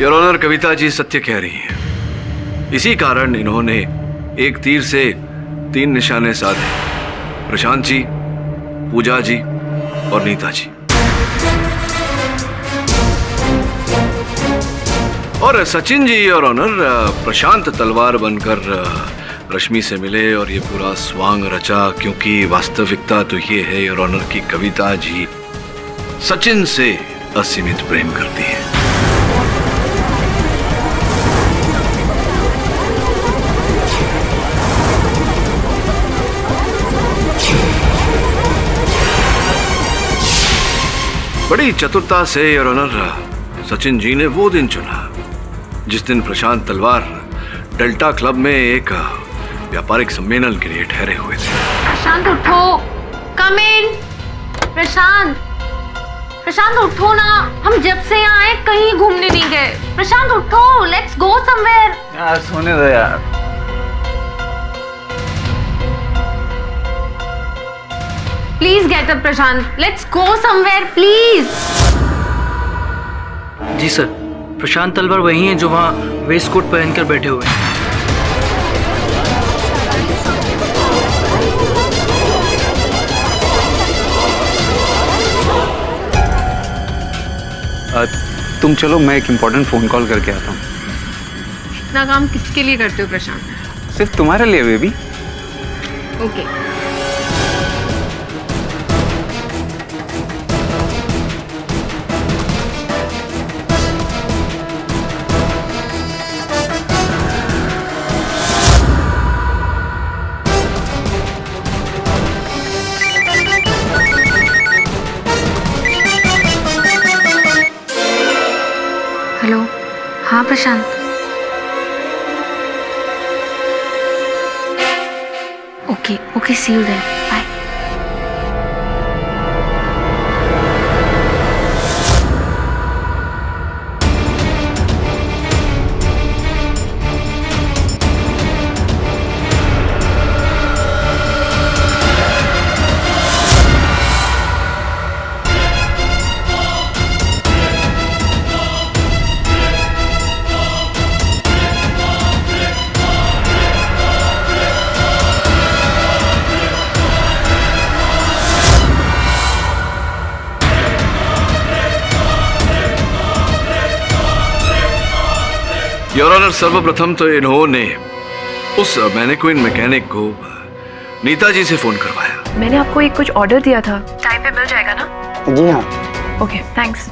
Your honour, Kavita ji सत्य कह रही हैं। इसी कारण इन्होंने एक तीर से 3 निशाने साधे, प्रशांत जी, पूजा जी और नीता जी। और सचिन जी योर ऑनर प्रशांत तलवार बनकर रश्मि से मिले और ये पूरा स्वांग रचा, क्योंकि वास्तविकता तो ये है योर ऑनर की कविता जी सचिन से असीमित प्रेम करती है। बड़ी चतुरता से योर ऑनर सचिन जी ने वो दिन चुना जिस दिन प्रशांत तलवार डेल्टा क्लब में एक व्यापारिक सम्मेलन के लिए ठहरे हुए थे। प्रशांत उठो, कम इन। प्रशांत उठो ना, हम जब से यहाँ आए कहीं घूमने नहीं गए। प्रशांत उठो, लेट्स गो समवेयर। यार सोने दो यार। Please get up Prashant, let's go somewhere please. जी सर, प्रशांत तलवार वही हैं जो वहाँ वेस्ट कोट पहनकर बैठे हुए हैं। तुम चलो, मैं एक इम्पोर्टेंट फोन कॉल करके आता हूँ। इतना काम किसके लिए करते हो प्रशांत? सिर्फ तुम्हारे लिए बेबी। ओके। हेलो, हाँ Prashant. Okay, see you there, bye. Your honour, सर्वप्रथम तो इन्होंने उस मैनेक्विन मैकेनिक को नीता जी से फोन करवाया। मैंने आपको एक कुछ ऑर्डर दिया था, टाइम पे मिल जाएगा ना? जी हाँ। Okay, thanks.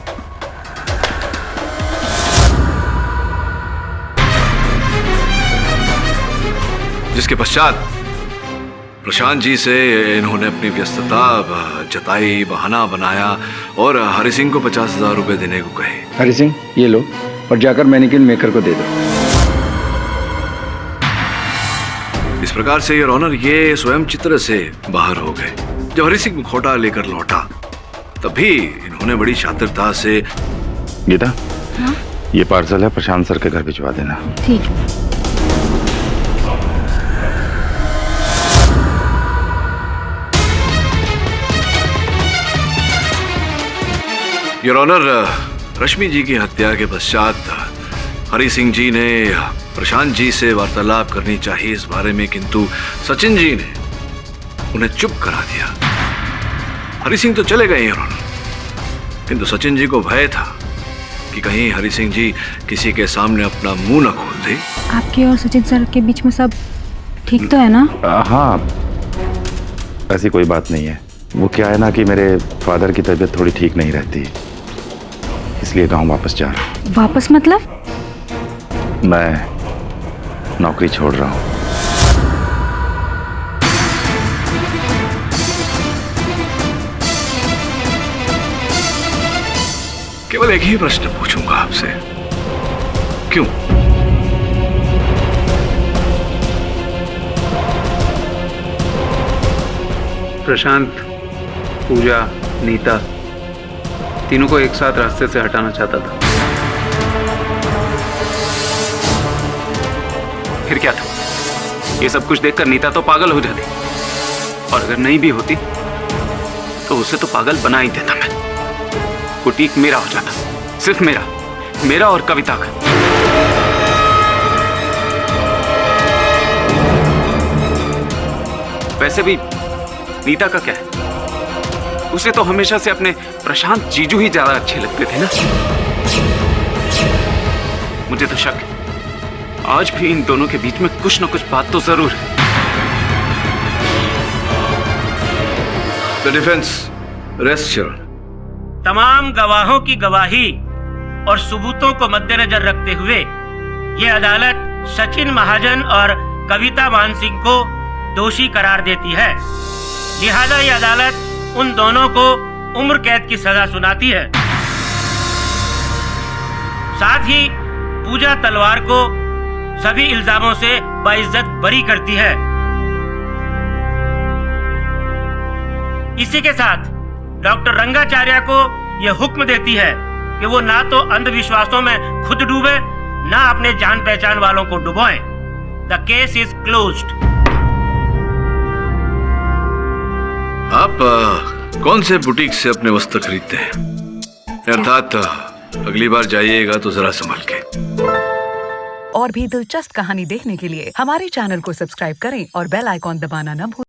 जिसके पश्चात प्रशांत जी से इन्होंने अपनी व्यस्तता जताई, बहाना बनाया और हरि सिंह को 50,000 रुपए देने को कहे। हरि सिंह, ये लो और जाकर मैनिक्विन मेकर को दे दो। इस प्रकार से योर ऑनर ये स्वयं चित्र से बाहर हो गए। जब हरि सिंह मुखौटा लेकर लौटा तभी इन्होंने बड़ी शातिरता से, गीता, ये पार्सल है, प्रशांत सर के घर भिजवा देना। ठीक है। योर ऑनर, रश्मि जी की हत्या के पश्चात हरि सिंह जी ने प्रशांत जी से वार्तालाप करनी चाहिए इस बारे में, किंतु सचिन जी ने उन्हें चुप करा दिया। हरि सिंह तो चले गए योर ऑनर, किंतु सचिन जी को भय था कि कहीं हरि सिंह जी किसी के सामने अपना मुंह न खोल दे। आपके और सचिन सर के बीच में सब ठीक तो है ना? हाँ, ऐसी कोई बात नहीं है। वो क्या है ना कि मेरे फादर की तबीयत थोड़ी ठीक नहीं रहती, इसलिए गांव वापस जा रहा हूँ। वापस मतलब? मैं नौकरी छोड़ रहा हूँ। केवल एक ही प्रश्न पूछूंगा आपसे, क्यों? प्रशांत, पूजा, नीता, तीनों को एक साथ रास्ते से हटाना चाहता था। फिर क्या था? ये सब कुछ देखकर नीता तो पागल हो जाती, और अगर नहीं भी होती तो उसे तो पागल बना ही देता मैं। बुटीक मेरा हो जाता, सिर्फ मेरा और कविता का। वैसे भी नीता का क्या है? उसे तो हमेशा से अपने प्रशांत जीजू ही ज्यादा अच्छे लगते थे ना। मुझे तो शक है आज भी इन दोनों के बीच में कुछ न कुछ बात तो जरूर है। द डिफेंस रेस्ट चरण। तमाम गवाहों की गवाही और सबूतों को मद्देनजर रखते हुए ये अदालत सचिन महाजन और कविता मान सिंह को दोषी करार देती है। लिहाजा ये अदालत उन दोनों को उम्र कैद की सजा सुनाती है। साथ ही पूजा तलवार को सभी इल्जामों से बाइज्जत बरी करती है। इसी के साथ डॉक्टर रंगाचार्य को यह हुक्म देती है कि वो ना तो अंधविश्वासों में खुद डूबे, ना अपने जान पहचान वालों को डुबोएं। The case is closed. आप कौन से बुटीक से अपने वस्त्र खरीदते हैं? अर्थात अगली बार जाइएगा तो जरा संभल के। और भी दिलचस्प कहानी देखने के लिए हमारे चैनल को सब्सक्राइब करें और बेल आइकॉन दबाना न भूलें।